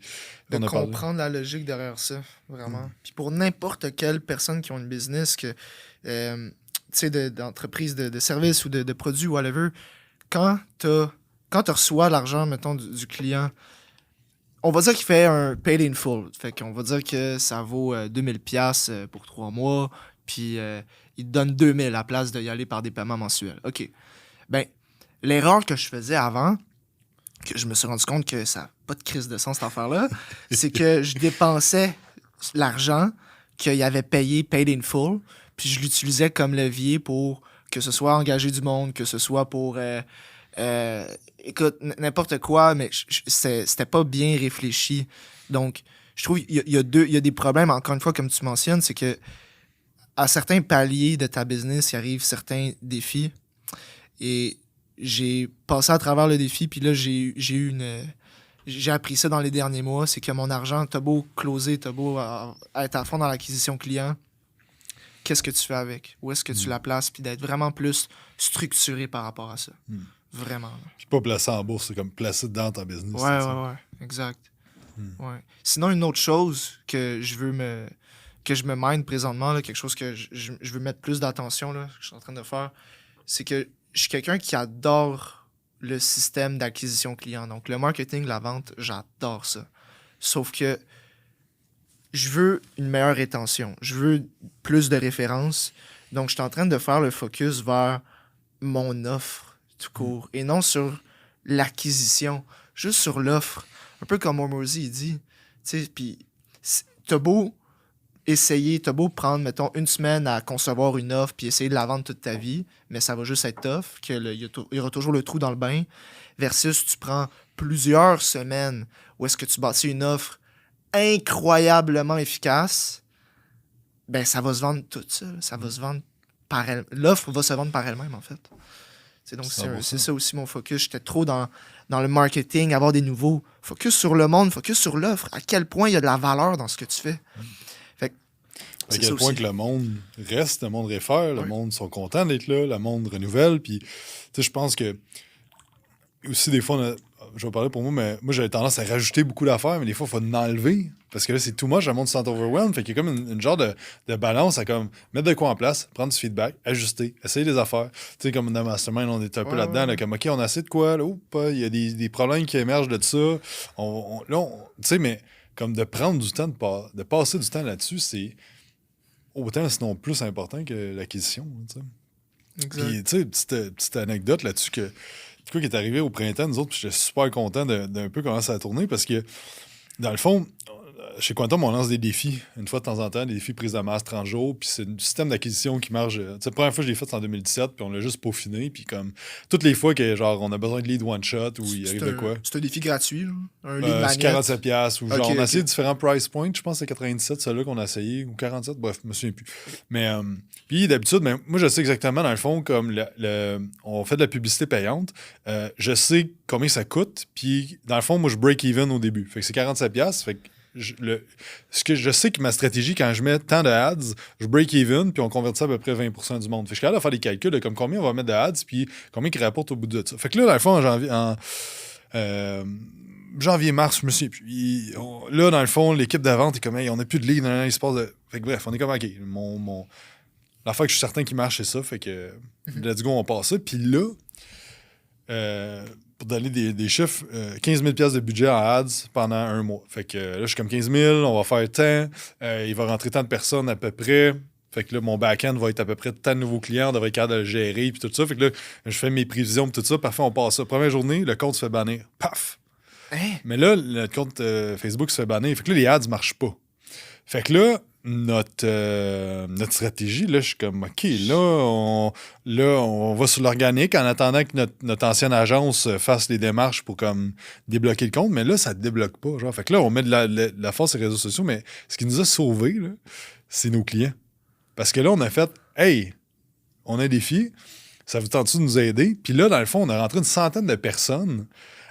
De on a parlé. comprendre la logique derrière ça, vraiment. Puis pour n'importe quelle personne qui a une business, que tu sais, d'entreprise, de service ou de produits, whatever, quand tu reçois l'argent, mettons, du client, on va dire qu'il fait un paid in full. Fait qu'on va dire que ça vaut 2000$ pour 3 mois, puis il te donne 2000$ à la place d'y aller par des paiements mensuels. OK. Ben, l'erreur que je faisais avant, que je me suis rendu compte que ça n'a pas de crise de sens, cette affaire-là, c'est que je dépensais l'argent qu'il avait payé paid in full, puis je l'utilisais comme levier pour que ce soit engager du monde, que ce soit pour... écoute, n'importe quoi, mais c'était pas bien réfléchi. Donc, je trouve qu'il y a des problèmes, encore une fois, comme tu mentionnes, c'est que à certains paliers de ta business, il arrive certains défis. Et j'ai passé à travers le défi, puis là, j'ai appris ça dans les derniers mois, c'est que mon argent, t'as beau closer, t'as beau être à fond dans l'acquisition client, qu'est-ce que tu fais avec? Où est-ce que tu la places? Puis d'être vraiment plus structuré par rapport à ça. Vraiment. Là. Puis pas placé en bourse, c'est comme placé dans ta business. Ouais, exact. Ouais. Sinon, une autre chose que je me mine présentement, là, quelque chose que je veux mettre plus d'attention, là, que je suis en train de faire, c'est que je suis quelqu'un qui adore le système d'acquisition client. Donc, le marketing, la vente, j'adore ça. Sauf que je veux une meilleure rétention. Je veux plus de références. Donc, je suis en train de faire le focus vers mon offre tout court et non sur l'acquisition, juste sur l'offre. Un peu comme Hormozy, il dit. Tu sais, puis t'as beau essayer, t'as beau prendre, mettons, une semaine à concevoir une offre puis essayer de la vendre toute ta vie, mais ça va juste être tough, il y aura toujours le trou dans le bain, versus tu prends plusieurs semaines où est-ce que tu bâtis une offre incroyablement efficace, ben ça va se vendre tout seul. Ça va se vendre par elle. L'offre va se vendre par elle-même, en fait. Donc, 100%. c'est ça aussi mon focus. J'étais trop dans le marketing, avoir des nouveaux. Focus sur le monde, focus sur l'offre. À quel point il y a de la valeur dans ce que tu fais. Fait que, À quel point que le monde reste, le monde réfère, le monde sont contents d'être là, le monde renouvelle. Puis, tu sais, je pense que aussi, des fois, je vais parler pour moi, mais moi, j'avais tendance à rajouter beaucoup d'affaires, mais des fois, il faut en enlever. Parce que là, c'est too much, le monde se sent overwhelmed. Fait qu'il y a comme une genre de balance à comme mettre de quoi en place, prendre du feedback, ajuster, essayer des affaires. Tu sais, comme dans Mastermind, on est un peu là-dedans, là, comme OK, on a assez de quoi, là, il y a des problèmes qui émergent de ça. Tu sais, mais comme de prendre du temps, de passer du temps là-dessus, c'est autant, sinon plus important que l'acquisition. Tu sais. Puis, tu sais, petite anecdote là-dessus que. C'est quoi qui est arrivé au printemps, nous autres, puis j'étais super content d'un peu comment ça a tourné parce que, dans le fond, chez Quantum, on lance des défis, une fois de temps en temps, des défis prise de masse 30 jours, puis c'est un système d'acquisition qui marche. Tu sais, la première fois que je l'ai fait, c'est en 2017, puis on l'a juste peaufiné, puis comme, toutes les fois que, genre, on a besoin de lead one-shot ou il arrive de quoi. C'est un défi gratuit, là. Un lead magnet. C'est 47$, ou genre, on a essayé différents price points, je pense que c'est 97, celui-là qu'on a essayé, ou 47, bref, je me souviens plus. Mais, puis d'habitude, moi, je sais exactement, dans le fond, comme on fait de la publicité payante, je sais combien ça coûte, puis dans le fond, moi, je break even au début. Fait que c'est 47$, fait que je sais que ma stratégie, quand je mets tant de ads, je break even, puis on convertit à peu près 20% du monde. Fait que je suis capable de faire des calculs de comme combien on va mettre de ads, puis combien ils rapportent au bout de ça. Fait que là, dans le fond, janvier-mars, je me suis. Puis, là, dans le fond, l'équipe de vente est comme, hey, on n'a plus de lead, il se passe de. Fait que bref, on est comme, OK, l'affaire que je suis certain qu'il marche, c'est ça. Fait que, let's go, on passe ça. Puis là, pour donner des chiffres, 15 000 $ de budget en ads pendant un mois. Fait que là, je suis comme 15 000, on va faire tant. Il va rentrer tant de personnes à peu près. Fait que là, mon back-end va être à peu près tant de nouveaux clients, on devrait être capable de le gérer, puis tout ça. Fait que là, je fais mes prévisions, puis tout ça. Parfois, on passe ça. Première journée, le compte se fait bannir. Paf! Hein? Mais là, le compte Facebook se fait bannir. Fait que là, les ads marchent pas. Fait que là, notre stratégie, là, je suis comme, OK, là, on va sur l'organique en attendant que notre ancienne agence fasse les démarches pour comme débloquer le compte, mais là, ça ne débloque pas. Genre. Fait que là, on met de la force sur les réseaux sociaux, mais ce qui nous a sauvés, là, c'est nos clients. Parce que là, on a fait, hey, on a un défi, ça vous tente-tu de nous aider? Puis là, dans le fond, on a rentré une centaine de personnes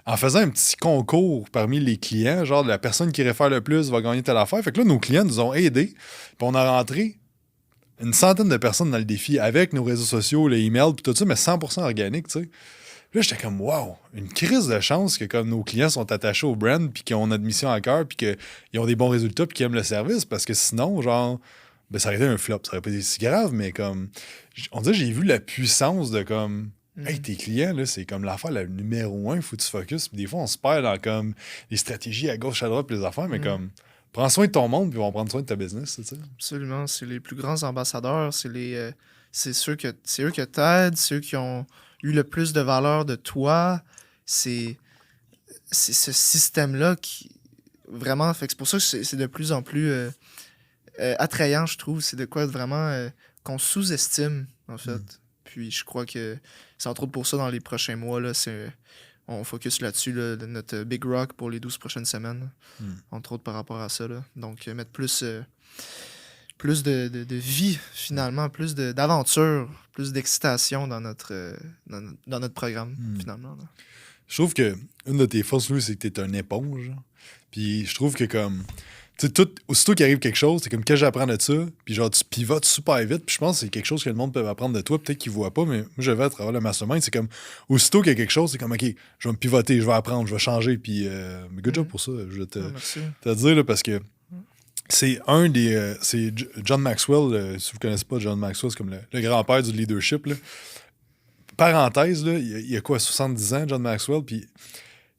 en faisant un petit concours parmi les clients, genre la personne qui réfère le plus va gagner telle affaire. Fait que là, nos clients nous ont aidés. Puis on a rentré une centaine de personnes dans le défi avec nos réseaux sociaux, les emails, puis tout ça, mais 100% organique, tu sais. Là, j'étais comme, wow, une crise de chance que comme nos clients sont attachés au brand, puis qu'ils ont notre mission à cœur, puis qu'ils ont des bons résultats, puis qu'ils aiment le service, parce que sinon, genre, ben, ça aurait été un flop. Ça aurait pas été si grave, mais comme, on dirait, j'ai vu la puissance de comme, hey, tes clients, là, c'est comme l'affaire la numéro 1, faut que tu focuses. Puis des fois, on se perd dans comme les stratégies à gauche, à droite, puis les affaires, mais comme prends soin de ton monde, puis on va prendre soin de ta business, tu sais. Absolument. C'est les plus grands ambassadeurs. C'est eux que t'aides, c'est eux qui ont eu le plus de valeur de toi. C'est ce système-là qui vraiment. Fait que c'est pour ça que c'est de plus en plus attrayant, je trouve. C'est de quoi vraiment qu'on sous-estime, en fait. Puis je crois que c'est entre autres pour ça dans les prochains mois, là, on focus là-dessus, là, notre Big Rock pour les 12 prochaines semaines. Entre autres par rapport à ça. Là. Donc mettre plus de vie, finalement, plus d'aventure, plus d'excitation dans notre programme, finalement. Là. Je trouve que une de tes forces, Louis, c'est que t'es un éponge. Puis je trouve que comme. Tu sais, aussitôt qu'il arrive quelque chose, c'est comme que j'apprends de ça, puis genre tu pivotes super vite, puis je pense que c'est quelque chose que le monde peut apprendre de toi, peut-être qu'ils ne voient pas, mais moi je vais à travers le mastermind, c'est comme aussitôt qu'il y a quelque chose, c'est comme OK, je vais me pivoter, je vais apprendre, je vais changer, puis good job pour ça, je vais te dire, là, parce que c'est c'est John Maxwell, si vous ne connaissez pas John Maxwell, c'est comme le grand-père du leadership, là. Parenthèse, là, il y a quoi, 70 ans, John Maxwell, puis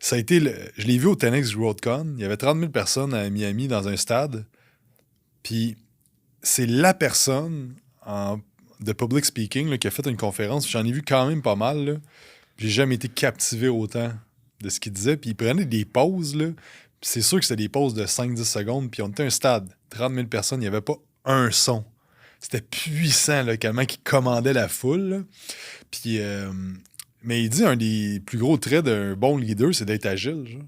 ça a été je l'ai vu au 10X Worldcon. Il y avait 30 000 personnes à Miami dans un stade. Puis c'est la personne de public speaking là, qui a fait une conférence. J'en ai vu quand même pas mal. Là. J'ai jamais été captivé autant de ce qu'il disait. Puis il prenait des pauses. Là. Puis c'est sûr que c'était des pauses de 5-10 secondes. Puis on était un stade, 30 000 personnes. Il n'y avait pas un son. C'était puissant, là, comment il commandait la foule. Là. Puis... mais il dit un des plus gros traits d'un bon leader, c'est d'être agile. Genre.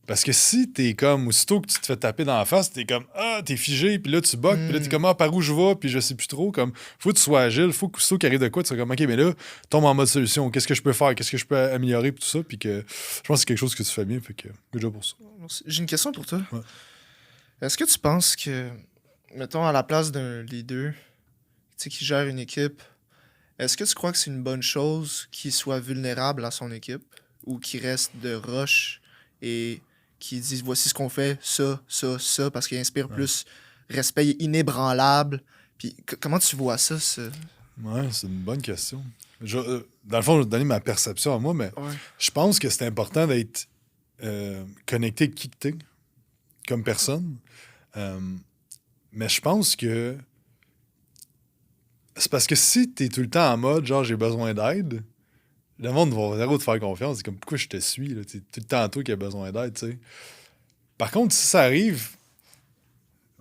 Parce que si t'es comme, aussitôt que tu te fais taper dans la face, t'es comme, t'es figé, puis là, tu bugs, puis là, t'es comme, par où je vais, puis je sais plus trop. Comme, faut que tu sois agile, faut qu'aussitôt qu'il arrive de quoi, tu sois comme, OK, mais là, tombe en mode solution. Qu'est-ce que je peux faire? Qu'est-ce que je peux améliorer, puis tout ça. Puis que je pense que c'est quelque chose que tu fais bien, fait que, good job pour ça. J'ai une question pour toi. Ouais. Est-ce que tu penses que, mettons, à la place d'un leader, qui gère une équipe, est-ce que tu crois que c'est une bonne chose qu'il soit vulnérable à son équipe ou qu'il reste de rush et qu'il dise voici ce qu'on fait, ça, parce qu'il inspire plus respect inébranlable? Puis comment tu vois ça? Ouais, c'est une bonne question. Dans le fond, je vais te donner ma perception à moi, mais je pense que c'est important d'être connecté avec qui que t'es comme personne. Mais je pense que c'est parce que si t'es tout le temps en mode genre j'ai besoin d'aide, le monde va zéro te faire confiance. C'est comme pourquoi je te suis, là? C'est tout le temps toi qui as besoin d'aide, tu sais. Par contre, si ça arrive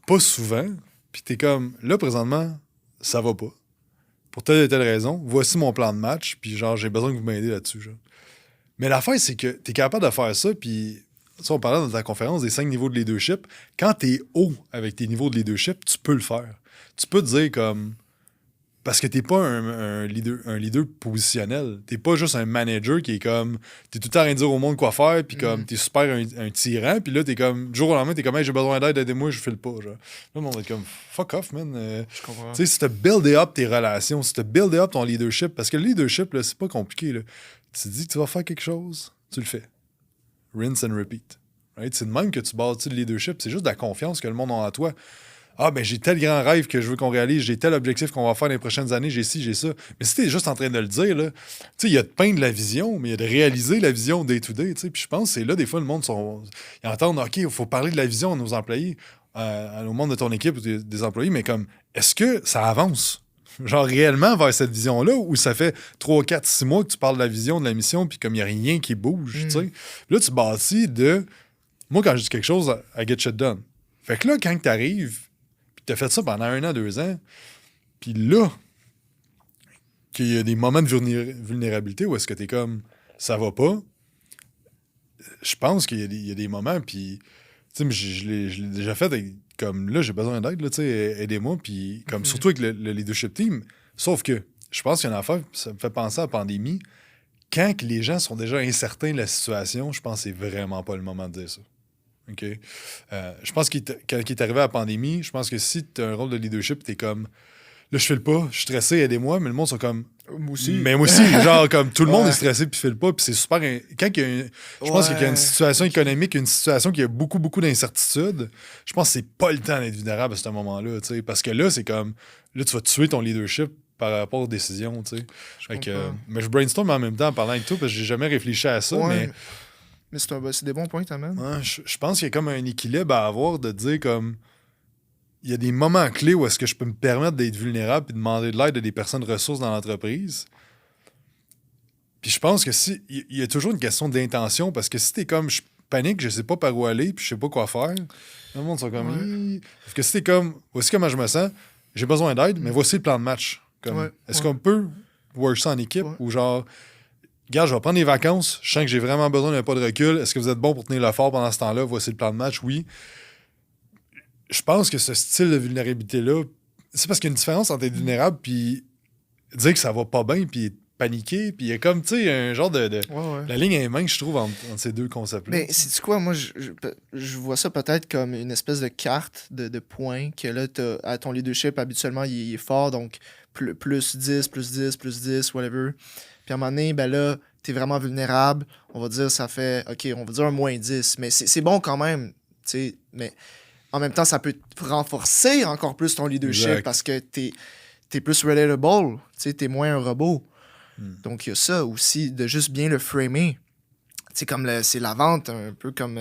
pas souvent, puis t'es comme là présentement, ça va pas. Pour telle et telle raison, voici mon plan de match, puis genre j'ai besoin que vous m'aidiez là-dessus. Genre. Mais l'affaire, c'est que t'es capable de faire ça, puis on parlait dans ta conférence des 5 niveaux de leadership. Quand t'es haut avec tes niveaux de leadership, tu peux le faire. Tu peux te dire comme... Parce que t'es pas un leader positionnel. T'es pas juste un manager qui est comme... T'es tout le temps en train de dire au monde quoi faire, puis comme t'es super un tyran, puis là, t'es comme... Du jour au lendemain, t'es comme hey, j'ai besoin d'aide, aidez-moi, je file pas. Genre. Là, le monde va être comme fuck off, man. Je comprends. Tu sais, si t'as buildé up tes relations, si t'as buildé up ton leadership, parce que le leadership, là, c'est pas compliqué. Là. Tu te dis que tu vas faire quelque chose, tu le fais. Rinse and repeat. Right? C'est de même que tu bâtis le leadership. C'est juste de la confiance que le monde a en toi. Ah, ben j'ai tel grand rêve que je veux qu'on réalise, j'ai tel objectif qu'on va faire dans les prochaines années, j'ai ci, j'ai ça. Mais si t'es juste en train de le dire, là, tu sais, il y a de peindre la vision, mais il y a de réaliser la vision day-to-day, tu sais. Puis je pense que c'est là, des fois, le monde, ils entendent, OK, il faut parler de la vision à nos employés, au monde de ton équipe ou des employés, mais comme, est-ce que ça avance? Genre réellement vers cette vision-là, où ça fait 3, 4, 6 mois que tu parles de la vision, de la mission, puis comme il n'y a rien qui bouge, tu sais. Là, tu bâtis de... Moi, quand je dis quelque chose, I get shit done. Fait que là, quand tu arrives, puis tu as fait ça pendant 1 an, 2 ans, puis là, qu'il y a des moments de vulnérabilité où est-ce que tu es comme, ça va pas, je pense qu'il y a des moments, puis, tu sais, je l'ai déjà fait, comme là, j'ai besoin d'aide, là, tu sais, aidez-moi, puis comme surtout avec le leadership team, sauf que je pense qu'il y a une affaire, ça me fait penser à la pandémie, quand que les gens sont déjà incertains de la situation, je pense que c'est vraiment pas le moment de dire ça. OK? Je pense qu'il est arrivé à la pandémie, je pense que si tu as un rôle de leadership, tu es comme, là, je file pas, je suis stressé, aidez-moi, mais le monde sont comme, moi aussi. Mais moi aussi, genre, comme tout le monde est stressé puis file pas, puis c'est super. Quand il y a je pense qu'il y a une situation économique, une situation qui a beaucoup, beaucoup d'incertitudes, je pense que c'est pas le temps d'être vulnérable à ce moment-là, tu sais, parce que là, c'est comme, là, tu vas tuer ton leadership par rapport aux décisions, tu sais. Mais je brainstorm en même temps en parlant avec toi, parce que j'ai jamais réfléchi à ça, mais c'est des bons points quand même. Ouais, je pense qu'il y a comme un équilibre à avoir de dire comme il y a des moments clés où est-ce que je peux me permettre d'être vulnérable et de demander de l'aide à des personnes ressources dans l'entreprise. Puis je pense que si il y a toujours une question d'intention parce que si t'es comme je panique, je sais pas par où aller puis je sais pas quoi faire, le monde sont comme parce que si t'es comme voici comment je me sens, j'ai besoin d'aide, mais voici le plan de match. Comme, est-ce qu'on peut work ça en équipe ou genre gars, je vais prendre des vacances, je sens que j'ai vraiment besoin d'un pas de recul. Est-ce que vous êtes bon pour tenir le fort pendant ce temps-là? Voici le plan de match, oui. Je pense que ce style de vulnérabilité-là, c'est parce qu'il y a une différence entre être vulnérable puis dire que ça va pas bien puis paniquer. Puis il y a comme, tu sais, un genre de... La ligne est mince, je trouve, entre ces deux concepts-là. Mais sais-tu quoi? Moi, je vois ça peut-être comme une espèce de carte de points que là, à ton leadership, habituellement, il est fort. Donc, plus 10, plus 10, plus 10, whatever. Puis à un moment donné, ben là, t'es vraiment vulnérable. On va dire, ça fait... OK, on va dire un moins 10. Mais c'est bon quand même, tu sais. Mais en même temps, ça peut renforcer encore plus ton leadership parce que t'es plus relatable. Tu sais, t'es moins un robot. Donc, il y a ça aussi, de juste bien le framer. C'est comme c'est la vente, un peu comme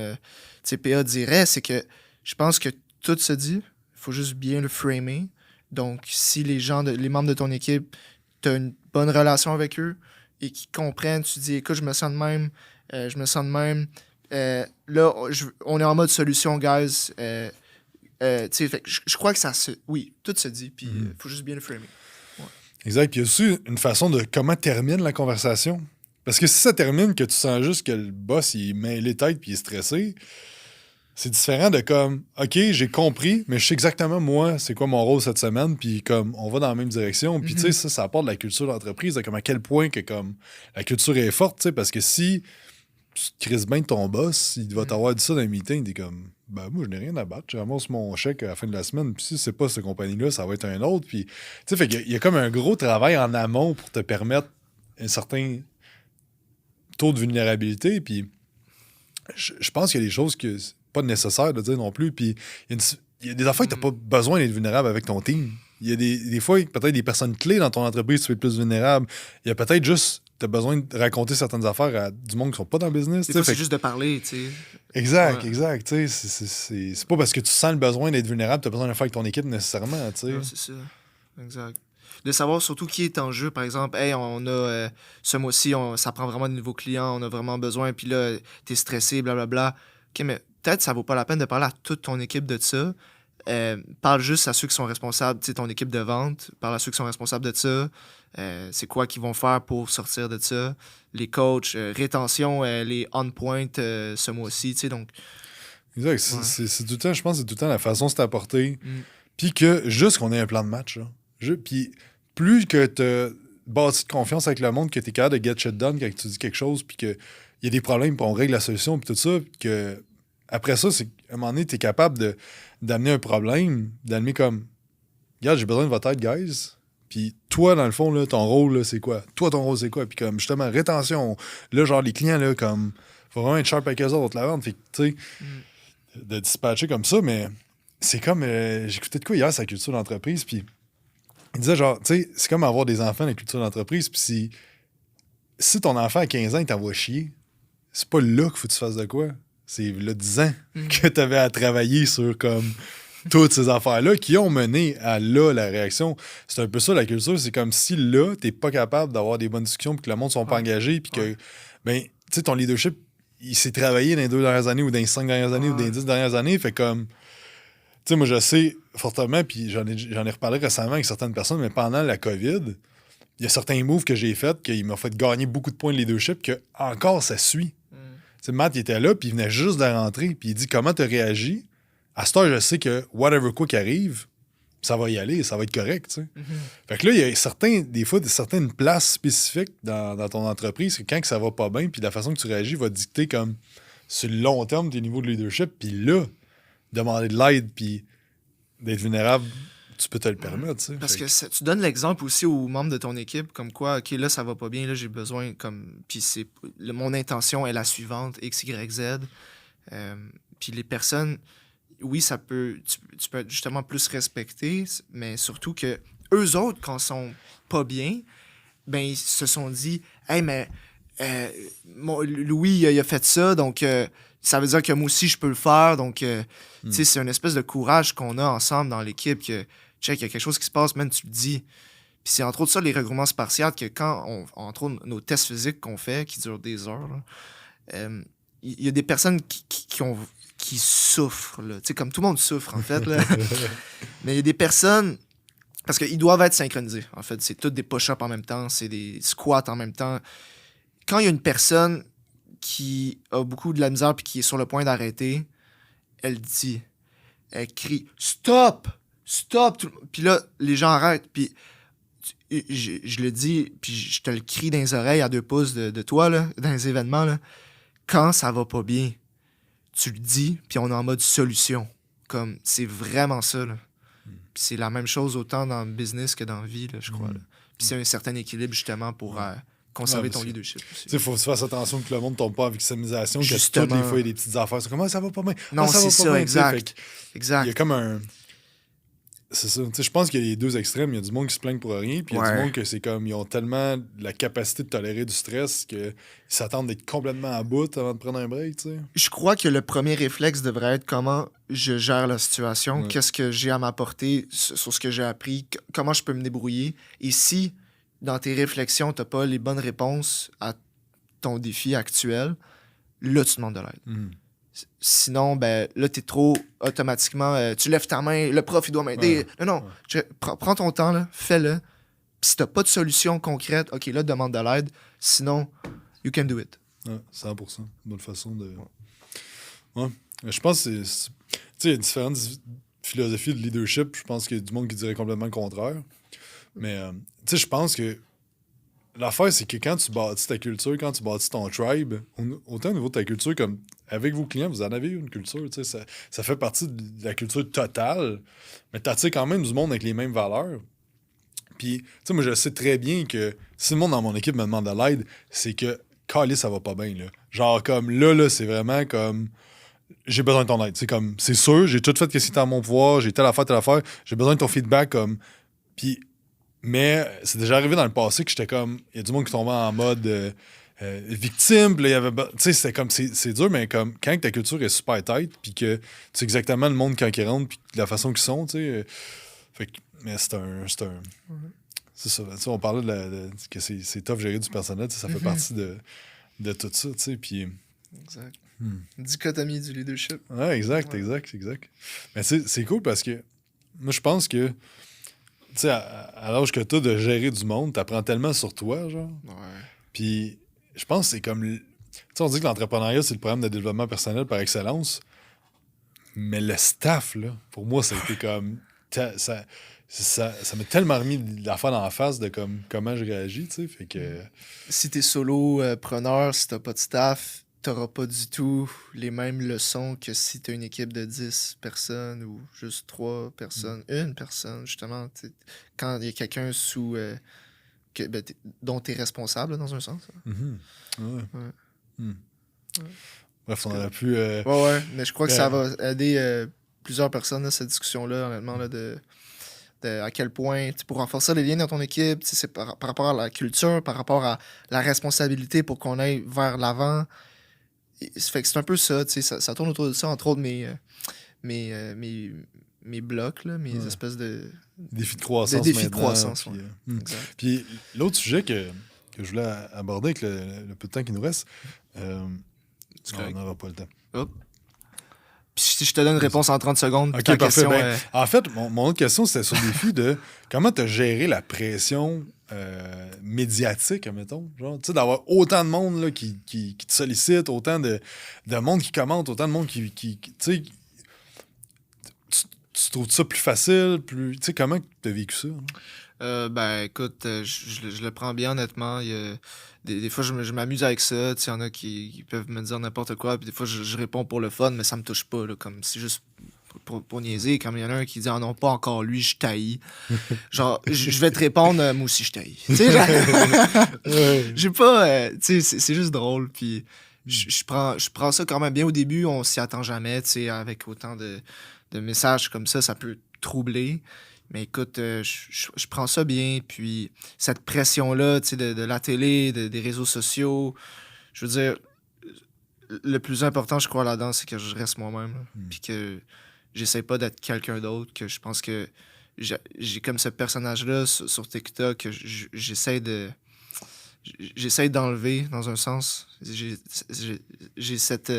PA dirait, c'est que je pense que tout se dit, il faut juste bien le framer. Donc, si les membres de ton équipe, tu as une bonne relation avec eux et qu'ils comprennent, tu dis, écoute, je me sens de même, je me sens de même. Là, on est en mode solution, guys. Je crois que ça se... Oui, tout se dit, puis il faut juste bien le framer. Exact. Puis il y a aussi une façon de comment termine la conversation. Parce que si ça termine que tu sens juste que le boss, il met les têtes puis il est stressé, c'est différent de comme, OK, j'ai compris, mais je sais exactement, moi, c'est quoi mon rôle cette semaine, puis comme, on va dans la même direction. Puis, tu sais, ça apporte de la culture d'entreprise, de comme à quel point que, comme, la culture est forte, tu sais, parce que si tu te crises bien de ton boss, il va t'avoir dit ça dans un meeting, t'es comme, ben, moi, je n'ai rien à battre, je ramasse mon chèque à la fin de la semaine, puis si c'est pas cette compagnie-là, ça va être un autre. Puis, tu sais, fait qu'il y a comme un gros travail en amont pour te permettre un certain taux de vulnérabilité, puis je pense qu'il y a des choses que c'est pas nécessaire de dire non plus, puis il y a des affaires que t'as pas besoin d'être vulnérable avec ton team. Il y a des fois, peut-être des personnes clés dans ton entreprise, tu peux être plus vulnérable. Il y a peut-être juste, t'as besoin de raconter certaines affaires à du monde qui sont pas dans le business. Des fois, c'est juste de parler, tu sais. Exact, Ouais. exact. Tu sais, c'est pas parce que tu sens le besoin d'être vulnérable, t'as besoin de le faire avec ton équipe nécessairement, tu sais. Ouais, c'est ça. Exact. De savoir surtout qui est en jeu, par exemple, hey, on a ce mois-ci, ça prend vraiment de nouveaux clients, on a vraiment besoin, puis là, t'es stressé, blablabla. Ok, mais peut-être ça vaut pas la peine de parler à toute ton équipe de ça. Parle juste à ceux qui sont responsables, tu sais, ton équipe de vente, parle à ceux qui sont responsables de ça. C'est quoi qu'ils vont faire pour sortir de ça. Les coachs, rétention, les on-point ce mois-ci, tu sais, donc... Exact. C'est tout le temps, je pense, c'est tout le temps la façon de t'apporter. Puis que juste qu'on ait un plan de match, là. Puis plus que tu bâti de confiance avec le monde, que tu es capable de get shit done quand tu dis quelque chose, puis qu'il y a des problèmes, puis on règle la solution, puis tout ça, puis que après ça, c'est qu'à un moment donné, tu es capable d'amener un problème, d'amener comme, regarde, j'ai besoin de votre aide, guys. Puis toi, dans le fond, là, ton rôle, là, c'est quoi? Toi, ton rôle, c'est quoi? Puis comme, justement, rétention. Là, genre, les clients, là, comme, faut vraiment être sharp avec eux autres, la vente. Fait que, tu sais, de dispatcher comme ça, mais c'est comme, j'écoutais de quoi hier, sa culture d'entreprise, puis il disait genre, tu sais, c'est comme avoir des enfants dans la culture d'entreprise, puis si ton enfant à 15 ans, il t'envoie chier, c'est pas là qu'il faut que tu fasses de quoi. C'est là 10 ans que tu avais à travailler sur comme toutes ces affaires-là qui ont mené à là la réaction. C'est un peu ça la culture, c'est comme si là, t'es pas capable d'avoir des bonnes discussions puis que le monde sont pas engagés puis que, ben, tu sais, ton leadership, il s'est travaillé dans les 2 dernières années ou dans les 5 dernières années ou dans les 10 dernières années, fait comme... Tu sais, moi, je sais fortement, puis j'en ai reparlé récemment avec certaines personnes, mais pendant la COVID, il y a certains moves que j'ai faits qui m'ont fait gagner beaucoup de points de leadership que encore ça suit. Tu sais, Matt, il était là, puis il venait juste de rentrer, puis il dit comment tu as réagi. À ce temps, je sais que whatever quoi qui arrive, ça va y aller, ça va être correct, tu sais. Fait que là, il y a des fois, certaines places spécifiques dans ton entreprise, que quand que ça va pas bien, puis la façon que tu réagis va dicter comme sur le long terme tes niveaux de leadership, puis là, demander de l'aide puis d'être vulnérable, tu peux te le permettre. Tu sais. Parce que tu donnes l'exemple aussi aux membres de ton équipe, comme quoi, OK, là, ça va pas bien, là, j'ai besoin, comme... Puis mon intention est la suivante, X, Y, Z. Puis les personnes, oui, ça peut... Tu peux être justement plus respecté, mais surtout que eux autres, quand ils sont pas bien, ben, ils se sont dit, « Hey, mais Louis, il a fait ça, donc... ça veut dire que moi aussi, je peux le faire. Donc, tu sais, c'est une espèce de courage qu'on a ensemble dans l'équipe que, check, il y a quelque chose qui se passe, même tu le dis. Puis c'est entre autres ça, les regroupements spartiates, que quand entre autres, nos tests physiques qu'on fait, qui durent des heures, il y a des personnes qui souffrent, là. Tu sais, comme tout le monde souffre, en fait, là. Mais il y a des personnes... Parce qu'ils doivent être synchronisés, en fait. C'est toutes des push-ups en même temps, c'est des squats en même temps. Quand il y a une personne qui a beaucoup de la misère puis qui est sur le point d'arrêter, elle crie « Stop! Stop! » Puis là, les gens arrêtent. Puis je le dis, puis je te le crie dans les oreilles à 2 pouces de toi, là, dans les événements. Là. Quand ça va pas bien, tu le dis, puis on est en mode solution. Comme, c'est vraiment ça. Là. Puis c'est la même chose autant dans le business que dans la vie, là, je crois. Là. Puis c'est un certain équilibre, justement, pour... conserver ton leadership aussi. Il faut que tu fasses attention que le monde ne tombe pas en victimisation, Justement. que toutes les fois, il y a des petites affaires. C'est comme, ça va pas bien. Non, ça c'est va pas ça, bien. exact. Il y a comme un... C'est ça. Je pense qu'il y a les deux extrêmes. Il y a du monde qui se plaigne pour rien, puis il y a du monde que c'est comme, ils ont tellement la capacité de tolérer du stress qu'ils s'attendent d'être complètement à bout avant de prendre un break, tu sais. Je crois que le premier réflexe devrait être comment je gère la situation, qu'est-ce que j'ai à m'apporter sur ce que j'ai appris, comment je peux me débrouiller. Et si dans tes réflexions, tu n'as pas les bonnes réponses à ton défi actuel, là, tu demandes de l'aide. Sinon, ben, là, tu es trop automatiquement... tu lèves ta main, le prof, il doit m'aider. Non. Prends ton temps, là, fais-le. Puis si tu n'as pas de solution concrète, OK, là, demande de l'aide. Sinon, You can do it. Ouais, 100%. Bonne façon de... Ouais. Je pense que c'est... Tu sais, il y a différentes philosophies de leadership. Je pense qu'il y a du monde qui dirait complètement le contraire. Mais, tu sais, je pense que l'affaire, c'est que quand tu bâtis ta culture, quand tu bâtis ton tribe, autant au niveau de ta culture, comme avec vos clients, vous en avez une culture, tu sais, ça fait partie de la culture totale, mais tu attires quand même du monde avec les mêmes valeurs. Puis, tu sais, moi, je sais très bien que si le monde dans mon équipe me demande de l'aide, c'est que, calé, ça va pas bien, là. Genre, comme, là, c'est vraiment comme, j'ai besoin de ton aide. C'est sûr, j'ai tout fait ce qui était en mon pouvoir, j'ai telle affaire, j'ai besoin de ton feedback, comme, puis, mais c'est déjà arrivé dans le passé que j'étais comme, il y a du monde qui tombait en mode victime, puis là, il y avait, tu sais, c'était comme, c'est dur, mais comme, quand ta culture est super tight, puis que tu sais exactement le monde quand ils rentrent, puis la façon qu'ils sont, tu sais, fait que, mais c'est un c'est ça, tu sais, on parlait que c'est tough gérer du personnel, tu sais, ça fait partie de tout ça, tu sais, puis... Exact. Dichotomie du leadership. Ouais, exact. Mais c'est cool parce que moi, je pense que, tu sais, à l'âge que t'as de gérer du monde, t'apprends tellement sur toi, genre. Ouais. Puis, je pense que c'est comme... Tu sais, on dit que l'entrepreneuriat, c'est le programme de développement personnel par excellence. Mais le staff, là, pour moi, ça a été comme... Ça m'a tellement remis l'affaire dans la face de comment je réagis, tu sais, fait que... Si t'es solo-preneur, si t'as pas de staff, t'auras pas du tout les mêmes leçons que si t'as une équipe de 10 personnes ou juste 3 personnes. Une personne, justement. Quand il y a quelqu'un sous... dont t'es responsable, là, dans un sens. Ouais. Ouais. Bref, on aurait pu... Ouais, mais je crois que ça va aider plusieurs personnes, là, cette discussion-là, honnêtement, là, de à quel point, pour renforcer les liens dans ton équipe, c'est par rapport à la culture, par rapport à la responsabilité pour qu'on aille vers l'avant. Fait que c'est un peu ça, ça tourne autour de ça, entre autres mes blocs, là, mes espèces de... Défis de croissance. Défis de croissance, puis, Exact. Puis l'autre sujet que je voulais aborder avec le peu de temps qui nous reste, on n'aura pas le temps. Hop. Puis si je te donne une réponse en 30 secondes, OK, ta parfait. question... En fait, mon autre question, c'était sur le défi de comment tu as géré la pression médiatique, admettons. Genre, tu sais, d'avoir autant de monde là, qui te sollicite, autant de monde qui commente, autant de monde qui tu sais, tu trouves ça plus facile, plus... Tu sais, comment tu as vécu ça? Ben, écoute, je le prends bien, honnêtement. Il y a des fois, je m'amuse avec ça. Il y en a qui peuvent me dire n'importe quoi, puis des fois, je réponds pour le fun, mais ça me touche pas, là, comme c'est juste pour niaiser. Comme il y en a un qui dit « Ah non, pas encore lui, je taillis. » Genre, je vais te répondre « Moi aussi, je taillis. » Tu sais, j'ai pas... tu sais, c'est juste drôle, puis je prends ça quand même bien au début. On s'y attend jamais, tu sais, avec autant de messages comme ça peut troubler. Mais écoute, je prends ça bien, puis cette pression-là, tu sais, de la télé, des réseaux sociaux, je veux dire, le plus important, je crois, là-dedans, c'est que je reste moi-même, puis que j'essaie pas d'être quelqu'un d'autre, que je pense que j'ai comme ce personnage-là sur TikTok, que j'essaie d'enlever, dans un sens. J'ai cette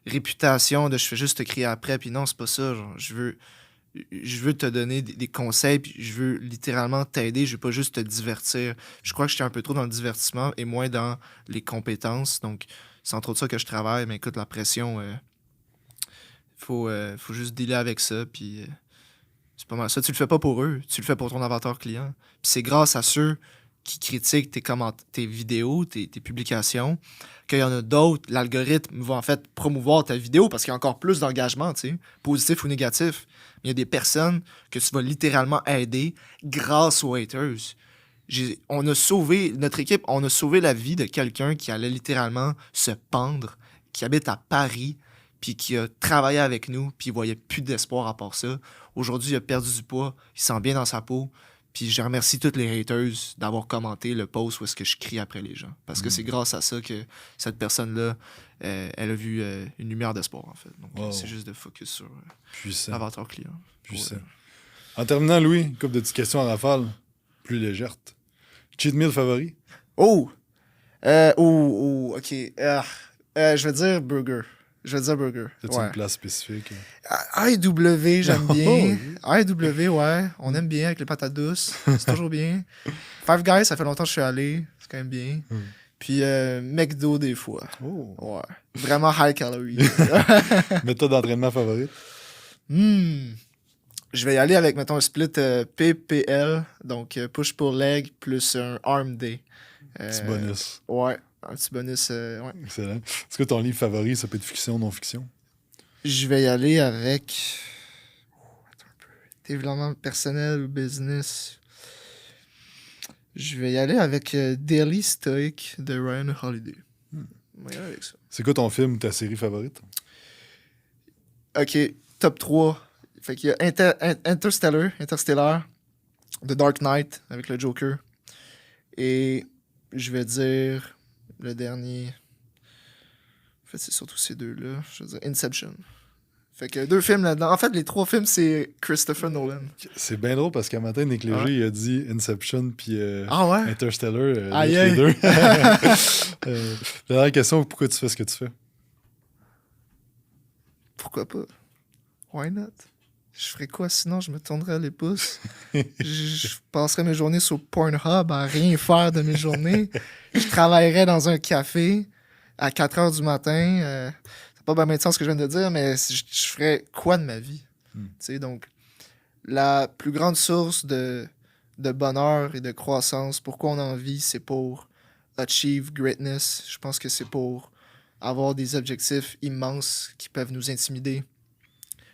réputation de je fais juste te crier après, puis non, c'est pas ça, genre, je veux te donner des conseils, puis je veux littéralement t'aider, je veux pas juste te divertir. Je crois que j'étais un peu trop dans le divertissement et moins dans les compétences, donc c'est entre autres ça que je travaille, mais écoute, la pression, faut juste dealer avec ça, puis c'est pas mal ça. Tu le fais pas pour eux, tu le fais pour ton avatar client. Puis c'est grâce à ceux qui critiquent tes vidéos, tes publications, qu'il y en a d'autres, l'algorithme va en fait promouvoir ta vidéo parce qu'il y a encore plus d'engagement, tu sais, positif ou négatif. Il y a des personnes que tu vas littéralement aider grâce aux haters. Notre équipe, on a sauvé la vie de quelqu'un qui allait littéralement se pendre, qui habite à Paris, puis qui a travaillé avec nous, puis il voyait plus d'espoir à part ça. Aujourd'hui, il a perdu du poids, il se sent bien dans sa peau. Puis je remercie toutes les haters d'avoir commenté le post où est-ce que je crie après les gens. Parce que c'est grâce à ça que cette personne-là, elle a vu une lumière d'espoir, en fait. Donc, c'est juste de focus sur l'avatar client. Puissant. En terminant, Louis, une couple de petites questions en rafale, plus légères. Cheat meal favori? OK. Je vais dire burger. C'est une place spécifique? AEW, j'aime bien. AEW, ouais. On aime bien avec les patates douces. C'est toujours bien. Five Guys, ça fait longtemps que je suis allé. C'est quand même bien. Puis McDo des fois. Oh. Ouais. Vraiment high calorie. Méthode d'entraînement favorite? Je vais y aller avec, mettons, un split PPL, donc push-pull leg plus un arm day. Petit bonus. Ouais, un petit bonus. Ouais. Excellent. Est-ce que ton livre favori, ça peut être fiction, non-fiction? Je vais y aller avec. Attends un peu. Développement personnel ou business. Je vais y aller avec Daily Stoic de Ryan Holiday. On va y aller avec ça. C'est quoi ton film ou ta série favorite? Ok, top 3. Fait qu'il y a Interstellar, The Dark Knight avec le Joker. Et je vais dire le dernier. En fait, c'est surtout ces deux-là. Je veux dire Inception. Fait que 2 films là-dedans. En fait, les 3 films, c'est Christopher Nolan. C'est bien drôle parce qu'un matin, Nick Léger, il a dit Inception puis Ah ouais? Interstellar. Aïe, les aïe. deux. Dernière question, pourquoi tu fais ce que tu fais? Pourquoi pas? Why not? Je ferais quoi sinon? Je me tournerais les pouces. Je passerais mes journées sur Pornhub à rien faire de mes journées. Je travaillerais dans un café à 4 heures du matin. C'est pas bien de sens ce que je viens de dire, mais je ferais quoi de ma vie? Tu sais, donc, la plus grande source de bonheur et de croissance, pourquoi on a envie, c'est pour achieve greatness. Je pense que c'est pour avoir des objectifs immenses qui peuvent nous intimider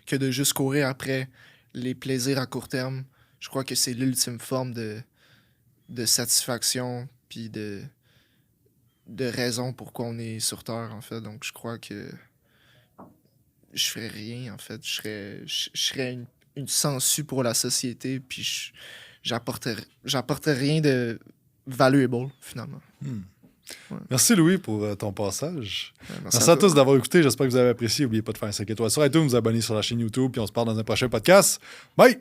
que de juste courir après les plaisirs à court terme. Je crois que c'est l'ultime forme de satisfaction puis de raison pourquoi on est sur Terre, en fait. Donc, je crois que je ferais rien, en fait. Je serais une sangsue pour la société puis j'apporterais rien de valuable, finalement. Ouais. Merci Louis pour ton passage. Merci Merci à tous d'avoir écouté. J'espère que vous avez apprécié. N'oubliez pas de faire un 5 étoiles sur iTunes, vous abonner sur la chaîne YouTube, puis on se parle dans un prochain podcast. Bye!